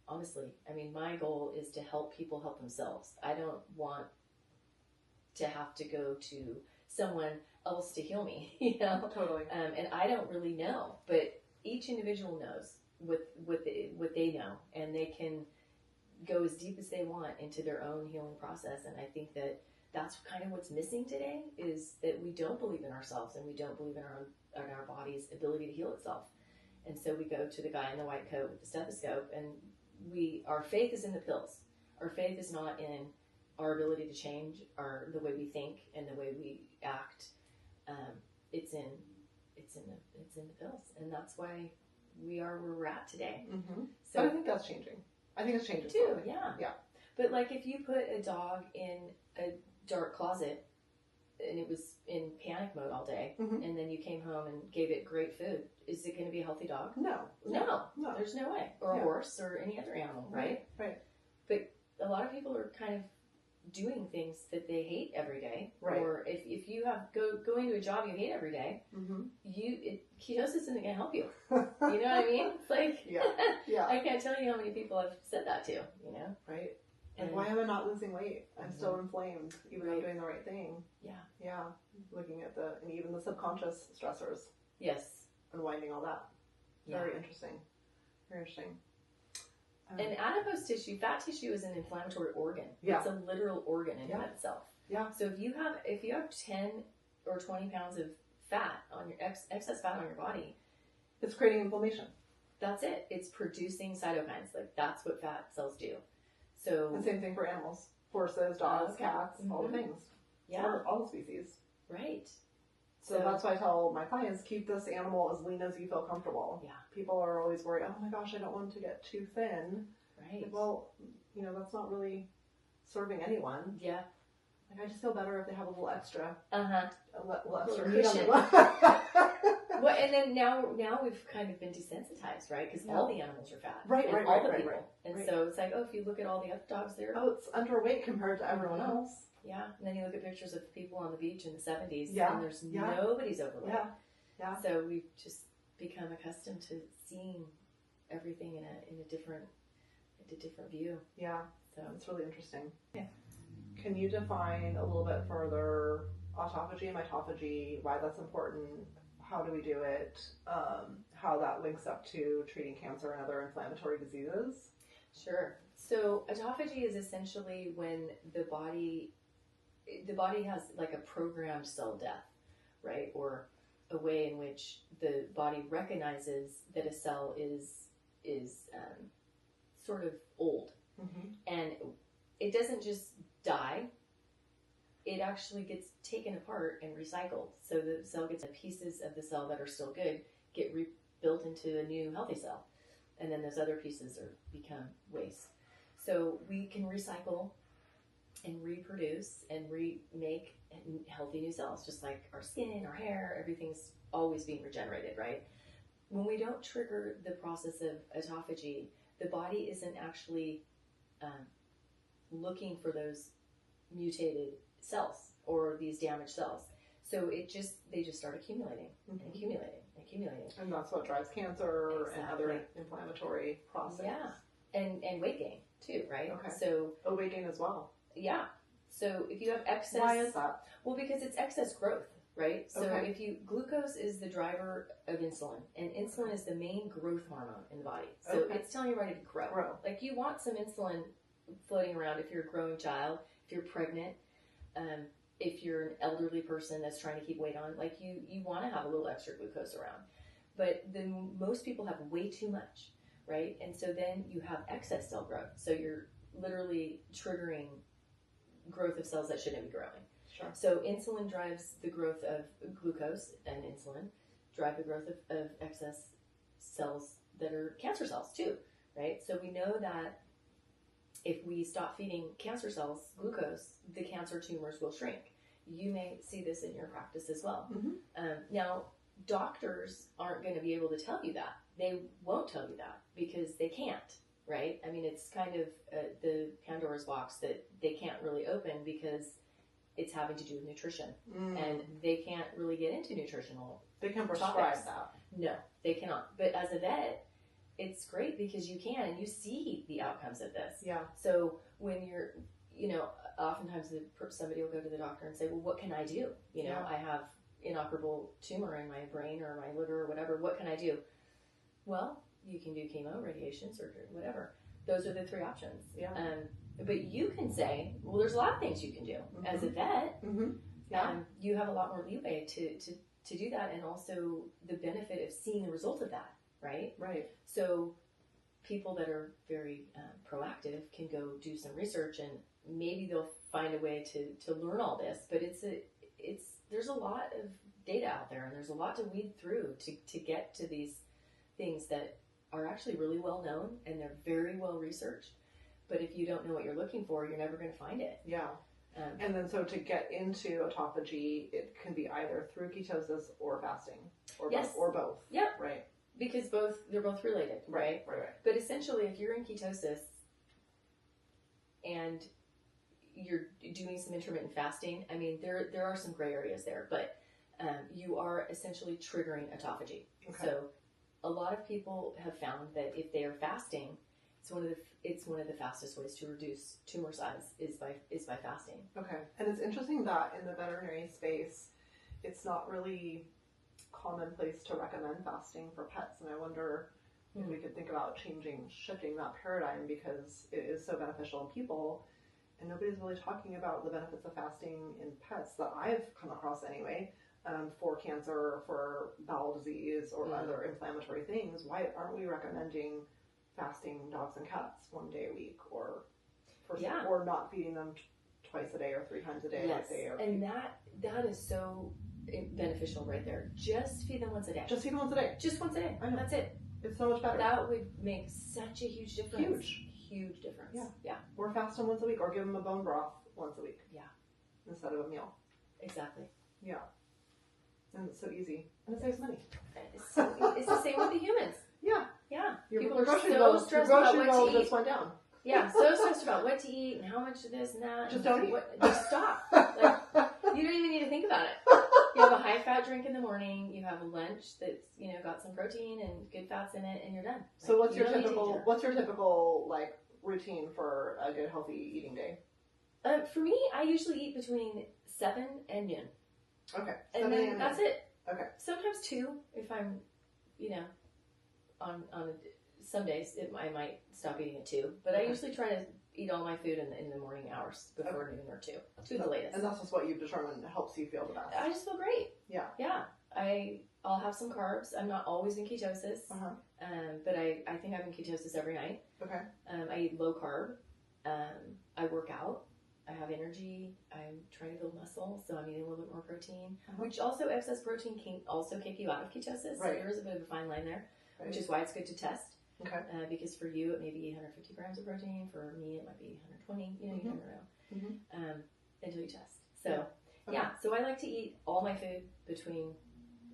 Honestly, I mean, my goal is to help people help themselves. I don't want to have to go to someone else to heal me, Totally. And I don't really know, but each individual knows what they know, and they can go as deep as they want into their own healing process. And I think that that's kind of what's missing today, is that we don't believe in ourselves, and we don't believe in our body's ability to heal itself. And so we go to the guy in the white coat with the stethoscope, and our faith is in the pills. Our faith is not in our ability to change the way we think and the way we act. It's in the pills, and that's why we are where we're at today. So I think that's changing. I think it's changing too. slowly. Yeah. But like, if you put a dog in a dark closet and it was in panic mode all day, and then you came home and gave it great food, is it going to be a healthy dog? No. There's no way. Or a horse or any other animal, right? Right. But a lot of people are kind of doing things that they hate every day. Right. Or if you have going to a job you hate every day, ketosis isn't going to help you. You know what I mean? It's like, I can't tell you how many people I've said that to, Right. And why am I not losing weight? I'm still inflamed, even though I'm doing the right thing. Yeah. Looking at and even the subconscious stressors. Yes. Unwinding all that. Very interesting. Very interesting. And adipose tissue, fat tissue, is an inflammatory organ. Yeah. It's a literal organ in itself. Yeah. So if you have 10 or 20 pounds of fat on your excess fat on your body, it's creating inflammation. That's it. It's producing cytokines. Like, that's what fat cells do. So the same thing for animals: horses, dogs, cats, all the things. Yeah. All the species. Right. So that's why I tell my clients, keep this animal as lean as you feel comfortable. Yeah. People are always worried, oh my gosh, I don't want to get too thin. Right. Like, well, that's not really serving anyone. Yeah. Like, I just feel better if they have a little extra. A little extra meat on their Well, and then now we've kind of been desensitized, right? Because all the animals are fat. Right. All the people. And so it's like, if you look at all the other dogs there. Oh, it's underweight compared to everyone else. Yeah. And then you look at pictures of people on the beach in the 70s, and there's nobody's overweight. Yeah. So we've just become accustomed to seeing everything in a different view. Yeah. So it's really interesting. Yeah. Can you define a little bit further autophagy and mitophagy, why that's important? How do we do it? How that links up to treating cancer and other inflammatory diseases? Sure. So autophagy is essentially when the body has like a programmed cell death, right? Or a way in which the body recognizes that a cell is sort of old, and it doesn't just die. it actually gets taken apart and recycled. So the cell gets, the pieces of the cell that are still good get rebuilt into a new healthy cell. And then those other pieces become waste. So we can recycle and reproduce and remake healthy new cells, just like our skin, our hair, everything's always being regenerated, right? When we don't trigger the process of autophagy, the body isn't actually looking for those mutated cells or these damaged cells. So they just start accumulating and accumulating and accumulating. And that's what drives cancer and Exactly. other inflammatory processes. Yeah. And weight gain too, right? Okay. So weight gain as well. yeah. So if you have excess, Why is that? Well, because it's excess growth, right? So Okay. glucose is the driver of insulin, and insulin is the main growth hormone in the body. So Okay. it's telling your body to grow. Like you want some insulin floating around if you're a growing child, if you're pregnant, if you're an elderly person that's trying to keep weight on, like you want to have a little extra glucose around. But most people have way too much, right? And so then you have excess cell growth. So you're literally triggering growth of cells that shouldn't be growing. Sure. So insulin drives the growth of glucose, and insulin drive the growth of excess cells that are cancer cells too, right? So we know that if we stop feeding cancer cells glucose, the cancer tumors will shrink. You may see this in your practice as well. Now, doctors aren't going to be able to tell you that. They won't tell you that because they can't, right? I mean, it's kind of the Pandora's box that they can't really open because it's having to do with nutrition. And they can't really get into nutritional They can prescribe topics. that. No, they cannot. But as a vet, it's great because you can, and you see the outcomes of this. Yeah. So when you're, oftentimes somebody will go to the doctor and say, well, what can I do? Yeah. I have inoperable tumor in my brain or my liver or whatever. What can I do? Well, you can do chemo, radiation, surgery, whatever. Those are the three options. Yeah. But you can say, well, there's a lot of things you can do. As a vet, Yeah. you have a lot more leeway to do that, and also the benefit of seeing the result of that, right? Right. So people that are very proactive can go do some research, and maybe they'll find a way to learn all this. But there's a lot of data out there, and there's a lot to weed through to get to these things that are actually really well known, and they're very well researched. But if you don't know what you're looking for, you're never going to find it. Yeah. And then so to get into autophagy, it can be either through ketosis or fasting, or Yes. both, or both. Yep. Right. Because they're both related, right? Right. But essentially, if you're in ketosis and you're doing some intermittent fasting, I mean, there are some gray areas there, but you are essentially triggering autophagy. Okay. So a lot of people have found that if they are fasting, it's one of the fastest ways to reduce tumor size is by fasting. Okay. And it's interesting that in the veterinary space, it's not really commonplace to recommend fasting for pets, and I wonder if we could think about shifting that paradigm, because it is so beneficial in people, and nobody's really talking about the benefits of fasting in pets that I've come across anyway, for cancer, for bowel disease, or other inflammatory things. Why aren't we recommending fasting dogs and cats 1 day a week, or not feeding them twice a day or 3 times a day? Yes, and that is so beneficial right there. Just feed them once a day. Just feed them once a day. Just once a day. I know. That's it. It's so much better. That would make such a huge difference. Huge difference. Yeah. Or fast them once a week, or give them a bone broth once a week. Yeah. Instead of a meal. Exactly. Yeah. And it's so easy. And it saves money. It's the same with the humans. Yeah. Yeah. Your People are grocery so bill- stressed your about grocery what bill to eat. just went down. Yeah, so stressed about what to eat and how much of this and that. Just and don't eat. Just stop. Like, you don't even need to think about it. You have a high fat drink in the morning. You have a lunch that's got some protein and good fats in it, and you're done. So Like, you don't need to eat dinner. what's your typical like routine for a good healthy eating day? For me, I usually eat between 7 and noon, Okay. and 7 then a.m. that's it. Okay. Sometimes 2 if I'm, on some days I might stop eating at 2, but I Okay. usually try to eat all my food in the morning hours before noon or 2 the latest. And that's just what you've determined helps you feel the best. I just feel great. Yeah. Yeah. I'll have some carbs. I'm not always in ketosis, but I think I'm in ketosis every night. Okay. I eat low carb. I work out I have energy. I'm trying to build muscle, so I'm eating a little bit more protein, which also excess protein can also kick you out of ketosis. So there is a bit of a fine line there, which is why it's good to test. Okay. Because for you, it may be 850 grams of protein. For me, it might be 120. You know, you never know until you test. So, so I like to eat all my food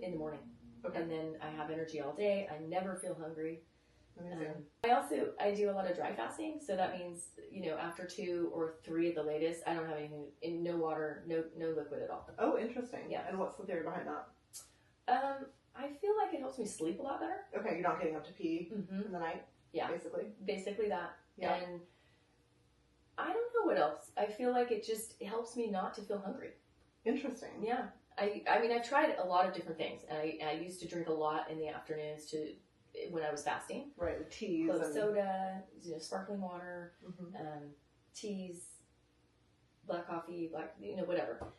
in the morning. Okay. And then I have energy all day. I never feel hungry. I do a lot of dry fasting. So that means, you know, after 2 or 3 at the latest, I don't have anything, no water, no liquid at all. Oh, interesting. Yeah. And what's the theory behind that? I feel like it helps me sleep a lot better. Okay, you're not getting up to pee in the night? Yeah. Basically that. Yeah. And I don't know what else. I feel like it just helps me not to feel hungry. Interesting. Yeah. I mean, I've tried a lot of different things. I used to drink a lot in the afternoons when I was fasting. Right, the teas. Club soda, you know, sparkling water, teas, black coffee, whatever.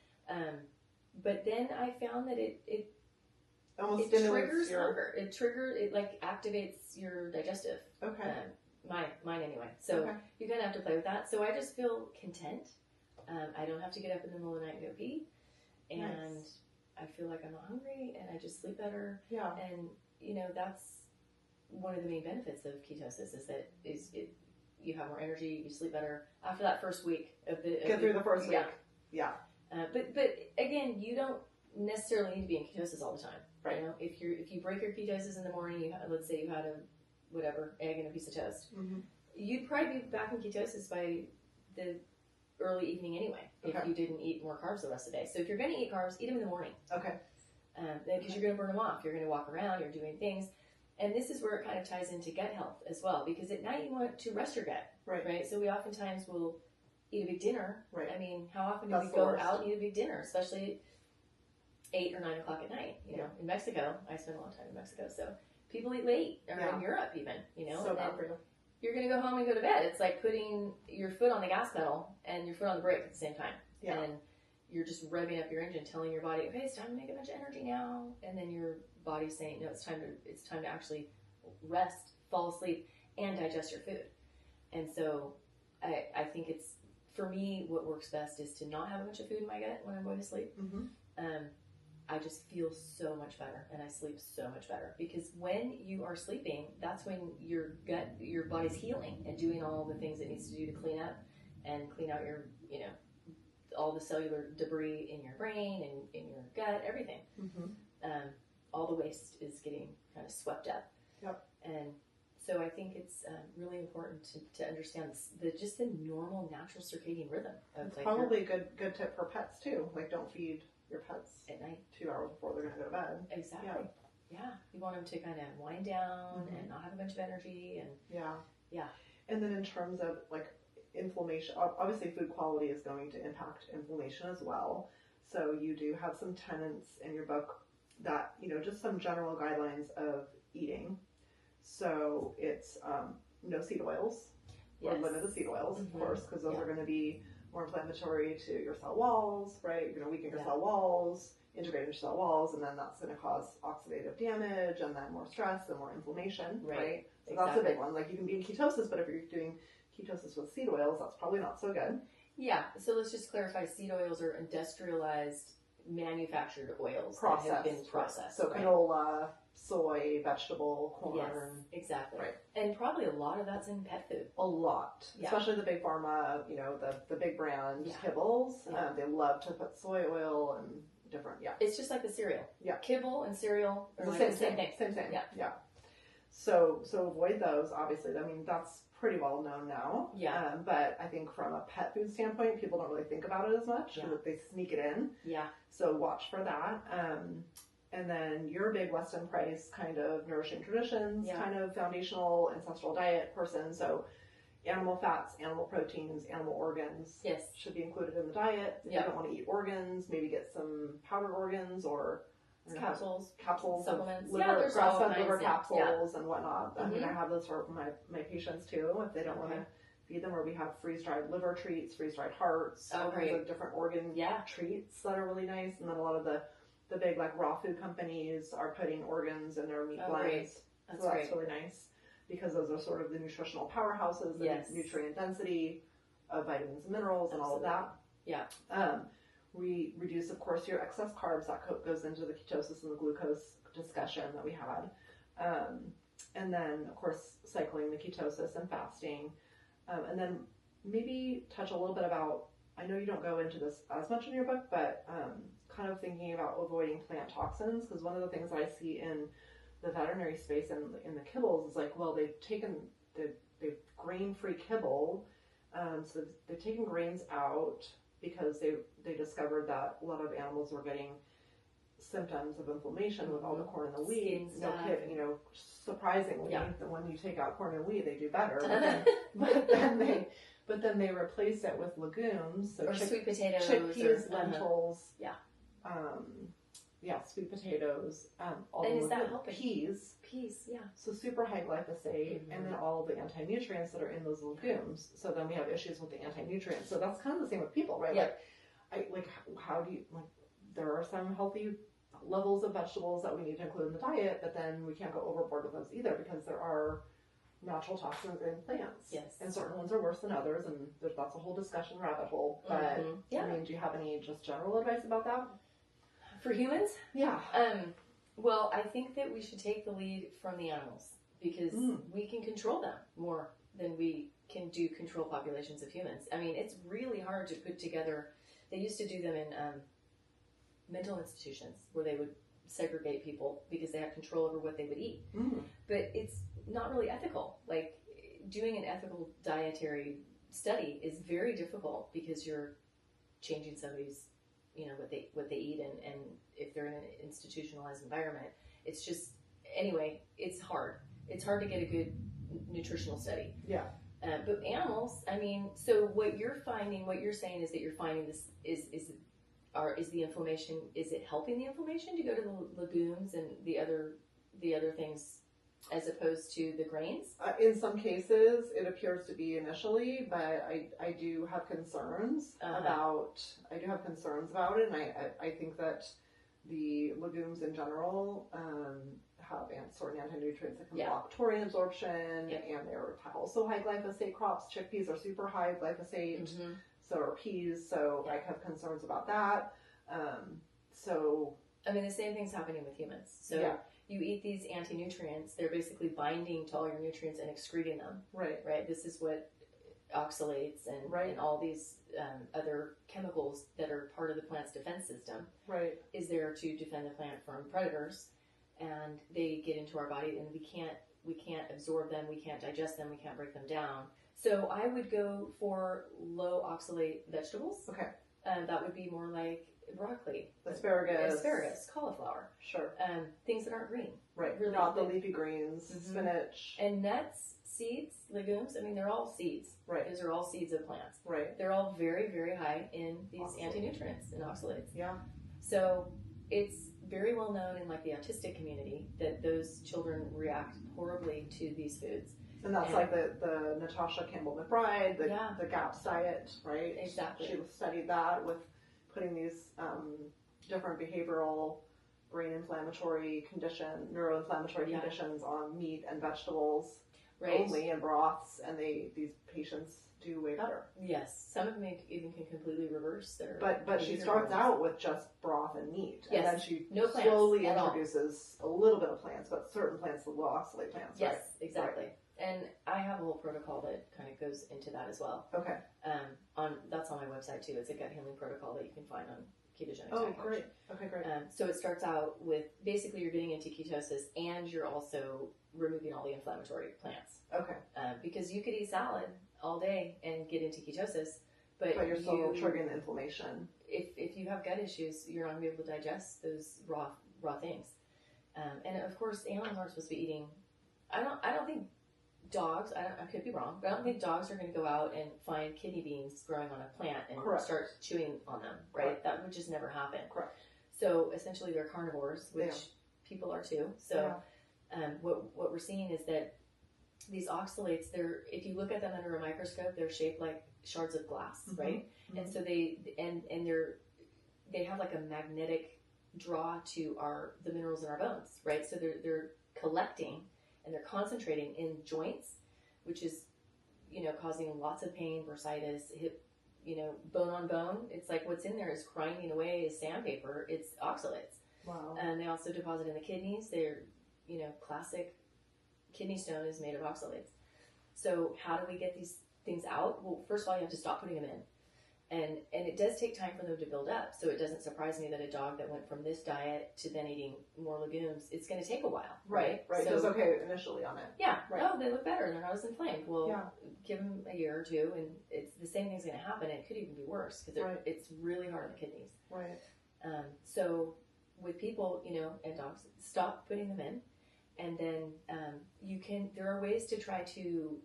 But then I found that it almost triggers hunger. It like activates your digestive. Okay. Mine anyway. So you kind of have to play with that. So I just feel content. I don't have to get up in the middle of the night and go pee. And I feel like I'm not hungry and I just sleep better. Yeah. And, you know, that's one of the main benefits of ketosis is that you have more energy, you sleep better after that first week get through the first week. Yeah. But again, you don't necessarily need to be in ketosis all the time. Right. You know, if you break your ketosis in the morning, let's say you had egg and a piece of toast, you'd probably be back in ketosis by the early evening anyway, if you didn't eat more carbs the rest of the day. So if you're going to eat carbs, eat them in the morning. Okay. Because you're going to burn them off. You're going to walk around, you're doing things. And this is where it kind of ties into gut health as well, because at night you want to rest your gut. Right. So we oftentimes will eat a big dinner. Right. I mean, how often do we go out and eat a big dinner, especially 8 or 9 o'clock at night? You know, in Mexico, I spent a long time in Mexico, so people eat late, or in Europe even, you know. So bad for you. You're going to go home and go to bed. It's like putting your foot on the gas pedal and your foot on the brake at the same time. Yeah. And you're just revving up your engine, telling your body, okay, it's time to make a bunch of energy now. And then your body's saying, no, it's time to actually rest, fall asleep, and digest your food. And so I think it's, for me, what works best is to not have a bunch of food in my gut when I'm going to sleep. I just feel so much better and I sleep so much better, because when you are sleeping, that's when your body's healing and doing all the things it needs to do to clean up and clean out your, you know, all the cellular debris in your brain and in your gut, everything. All the waste is getting kind of swept up. Yep. And so I think it's really important to understand just the normal, natural circadian rhythm. It's like probably a good tip for pets too. Like, don't feed your pets at night 2 hours before they're going to go to bed. Exactly. Yeah. You want them to kind of wind down and not have a bunch of energy. And yeah. And then in terms of like inflammation, obviously food quality is going to impact inflammation as well. So you do have some tenets in your book that, you know, just some general guidelines of eating. So it's no seed oils, or limited seed oils, of course, because those are going to be more inflammatory to your cell walls, right? You're going to weaken your cell walls, integrate your cell walls, and then that's going to cause oxidative damage, and then more stress and more inflammation, right? So that's a big one. Like, you can be in ketosis, but if you're doing ketosis with seed oils, that's probably not so good. Yeah, so let's just clarify, seed oils are industrialized, manufactured oils that have been processed. So canola, soy, vegetable, corn. Yes, exactly. Right. And probably a lot of that's in pet food. A lot. Yeah. Especially the big pharma, you know, the big brand kibbles. They love to put soy oil and different, It's just like the cereal. Yeah. Kibble and cereal are the same thing. Same thing. Yeah. So avoid those, obviously. I mean, that's pretty well known now. Yeah. But I think from a pet food standpoint, people don't really think about it as much. Yeah. They sneak it in. Yeah. So watch for that. And then you're a big Weston Price kind of nourishing traditions, kind of foundational ancestral diet person. So animal fats, animal proteins, animal organs should be included in the diet. If you don't want to eat organs, maybe get some powdered organs or capsules, supplements, grass-fed liver capsules and whatnot. I mean, I have those for my patients too, if they don't want to feed them. Or we have freeze-dried liver treats, freeze-dried hearts, all kinds of different organ treats that are really nice. And then a lot of the big like raw food companies are putting organs in their meat blends. So that's really nice, because those are sort of the nutritional powerhouses, the nutrient density of vitamins and minerals and all of that. Yeah. We reduce, of course, your excess carbs. That goes into the ketosis and the glucose discussion that we had. And then, of course, cycling the ketosis and fasting. And then maybe touch a little bit about, I know you don't go into this as much in your book, but kind of thinking about avoiding plant toxins, because one of the things that I see in the veterinary space and in the kibbles is like, well, they've grain-free kibble, so they've taken grains out because they discovered that a lot of animals were getting symptoms of inflammation with all the corn and the wheat. Surprisingly, that when you take out corn and wheat, they do better. But then they replace it with legumes, so sweet potatoes, chickpeas, lentils. Sweet potatoes. All and the is that helping? Peas, yeah. So super high glyphosate, and then all the anti-nutrients that are in those legumes. So then we have issues with the anti-nutrients. So that's kind of the same with people, right? Yeah. How do you there are some healthy levels of vegetables that we need to include in the diet, but then we can't go overboard with those either, because there are natural toxins in plants. Yes. And certain ones are worse than others, and that's a whole discussion rabbit hole. But I mean, do you have any just general advice about that? For humans? Yeah. Well, I think that we should take the lead from the animals, because we can control them more than we can control populations of humans. I mean, it's really hard to put together. They used to do them in mental institutions where they would segregate people because they had control over what they would eat. But it's not really ethical. Like, doing an ethical dietary study is very difficult, because you're changing somebody's, what they eat, and if they're in an institutionalized environment, it's just, anyway, it's hard. It's hard to get a good nutritional study. Yeah. But animals, I mean, so what you're saying is that you're finding this is the inflammation, is it helping the inflammation to go to the legumes and the other things as opposed to the grains? In some cases, it appears to be initially, but I do have concerns about it, and I think that the legumes in general have certain anti-nutrients that can block taurine absorption, and they're also high glyphosate crops. Chickpeas are super high glyphosate, so are peas, so I have concerns about that. I mean, the same thing's happening with humans. So you eat these anti-nutrients, they're basically binding to all your nutrients and excreting them. Right? This is what oxalates and all these other chemicals that are part of the plant's defense system is there to defend the plant from predators, and they get into our body, and we can't absorb them, we can't digest them, we can't break them down. So I would go for low oxalate vegetables. Okay. That would be more like broccoli, asparagus, cauliflower. Sure. Things that aren't green. Right. Really, not the leafy greens, spinach. And nuts, seeds, legumes. I mean, they're all seeds. Right. Those are all seeds of plants. Right. They're all very, very high in these anti-nutrients and oxalates. Yeah. So it's very well known in like the autistic community that those children react horribly to these foods. And that's like the Natasha Campbell McBride, the GAPS diet, right? Exactly. She studied that with putting these different behavioral, brain inflammatory neuroinflammatory conditions on meat and vegetables only, and broths, and these patients do way better. Yes, some of them even can completely reverse their. But she starts out with just broth and meat, and then she slowly introduces a little bit of plants, but certain plants, the low oxalate plants. Yes, exactly. Right. And I have a whole protocol that kind of goes into that as well. Okay. That's on my website too. It's a gut healing protocol that you can find on Ketogenic. Oh, great. Okay, great. So it starts out with basically you're getting into ketosis, and you're also removing all the inflammatory plants. Okay. Because you could eat salad all day and get into ketosis, but you're still triggering the inflammation. If you have gut issues, you're not going to be able to digest those raw things. And of course, animals aren't supposed to be eating. I don't think dogs, I could be wrong, but I don't think dogs are going to go out and find kidney beans growing on a plant and start chewing on them, right? Correct. That would just never happen. Correct. So essentially they're carnivores, which people are too. So what we're seeing is that these oxalates, if you look at them under a microscope, they're shaped like shards of glass, right? Mm-hmm. And so they have like a magnetic draw to the minerals in our bones, right? So they're collecting and they're concentrating in joints, which is, causing lots of pain, bursitis, hip, bone on bone. It's like what's in there is grinding away as sandpaper. It's oxalates. Wow. And they also deposit in the kidneys. They're, classic kidney stone is made of oxalates. So how do we get these things out? Well, first of all, you have to stop putting them in. And it does take time for them to build up. So it doesn't surprise me that a dog that went from this diet to then eating more legumes, it's going to take a while. Right. So, it was okay initially on it. Yeah. Right. Oh, they look better. They're not as inflamed. Well, give them a year or two, and it's the same thing's going to happen. It could even be worse because it's really hard on the kidneys. Right. So with people, and dogs, stop putting them in. And then there are ways to try to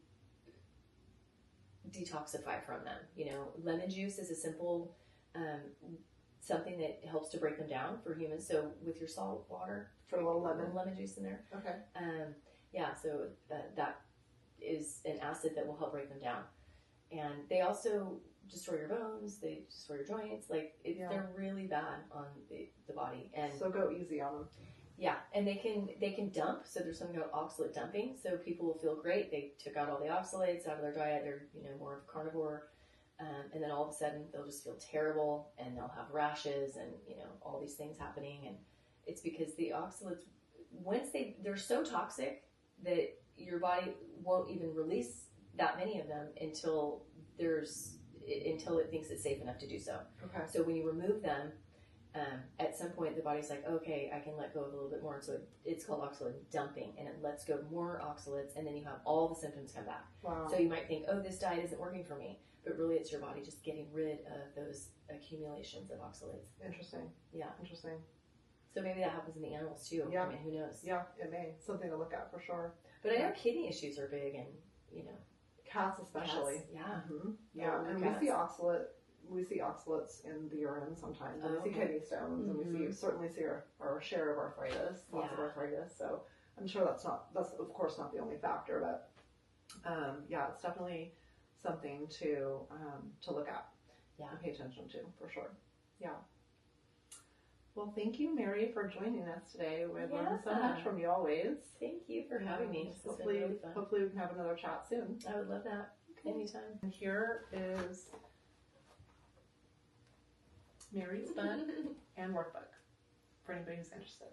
detoxify from them. Lemon juice is a simple something that helps to break them down for humans. So with your salt water, put a little lemon juice in there. Okay. So that is an acid that will help break them down. And they also destroy your bones. They destroy your joints. They're really bad on the body. And so go easy on them. Yeah, and they can dump. So there's something called oxalate dumping. So people will feel great. They took out all the oxalates out of their diet. They're more of carnivore, and then all of a sudden they'll just feel terrible, and they'll have rashes, and all these things happening. And it's because the oxalates, once they're so toxic that your body won't even release that many of them until it thinks it's safe enough to do so. Okay. So when you remove them, at some point the body's like, okay, I can let go of a little bit more. And so it's called oxalate dumping, and it lets go more oxalates, and then you have all the symptoms come back. Wow. So you might think, oh, this diet isn't working for me, but really it's your body just getting rid of those accumulations of oxalates. Interesting. Yeah. Interesting. So maybe that happens in the animals too. Yeah. I mean, who knows? Yeah, it may. Something to look at for sure. But I know kidney issues are big, and cats especially. Cats, yeah. Mm-hmm. Yeah, and cats. we see oxalates in the urine sometimes, and we see Okay. kidney stones, and we certainly see our share of arthritis, lots of arthritis. So I'm sure that's of course not the only factor, but it's definitely something to look at, and pay attention to for sure. Yeah. Well, thank you, Mary, for joining us today. We learned so much from you always. Thank you for having me. This has been really fun. Hopefully we can have another chat soon. I would love that. Okay. Anytime. And here is Mary's book and workbook for anybody who's interested.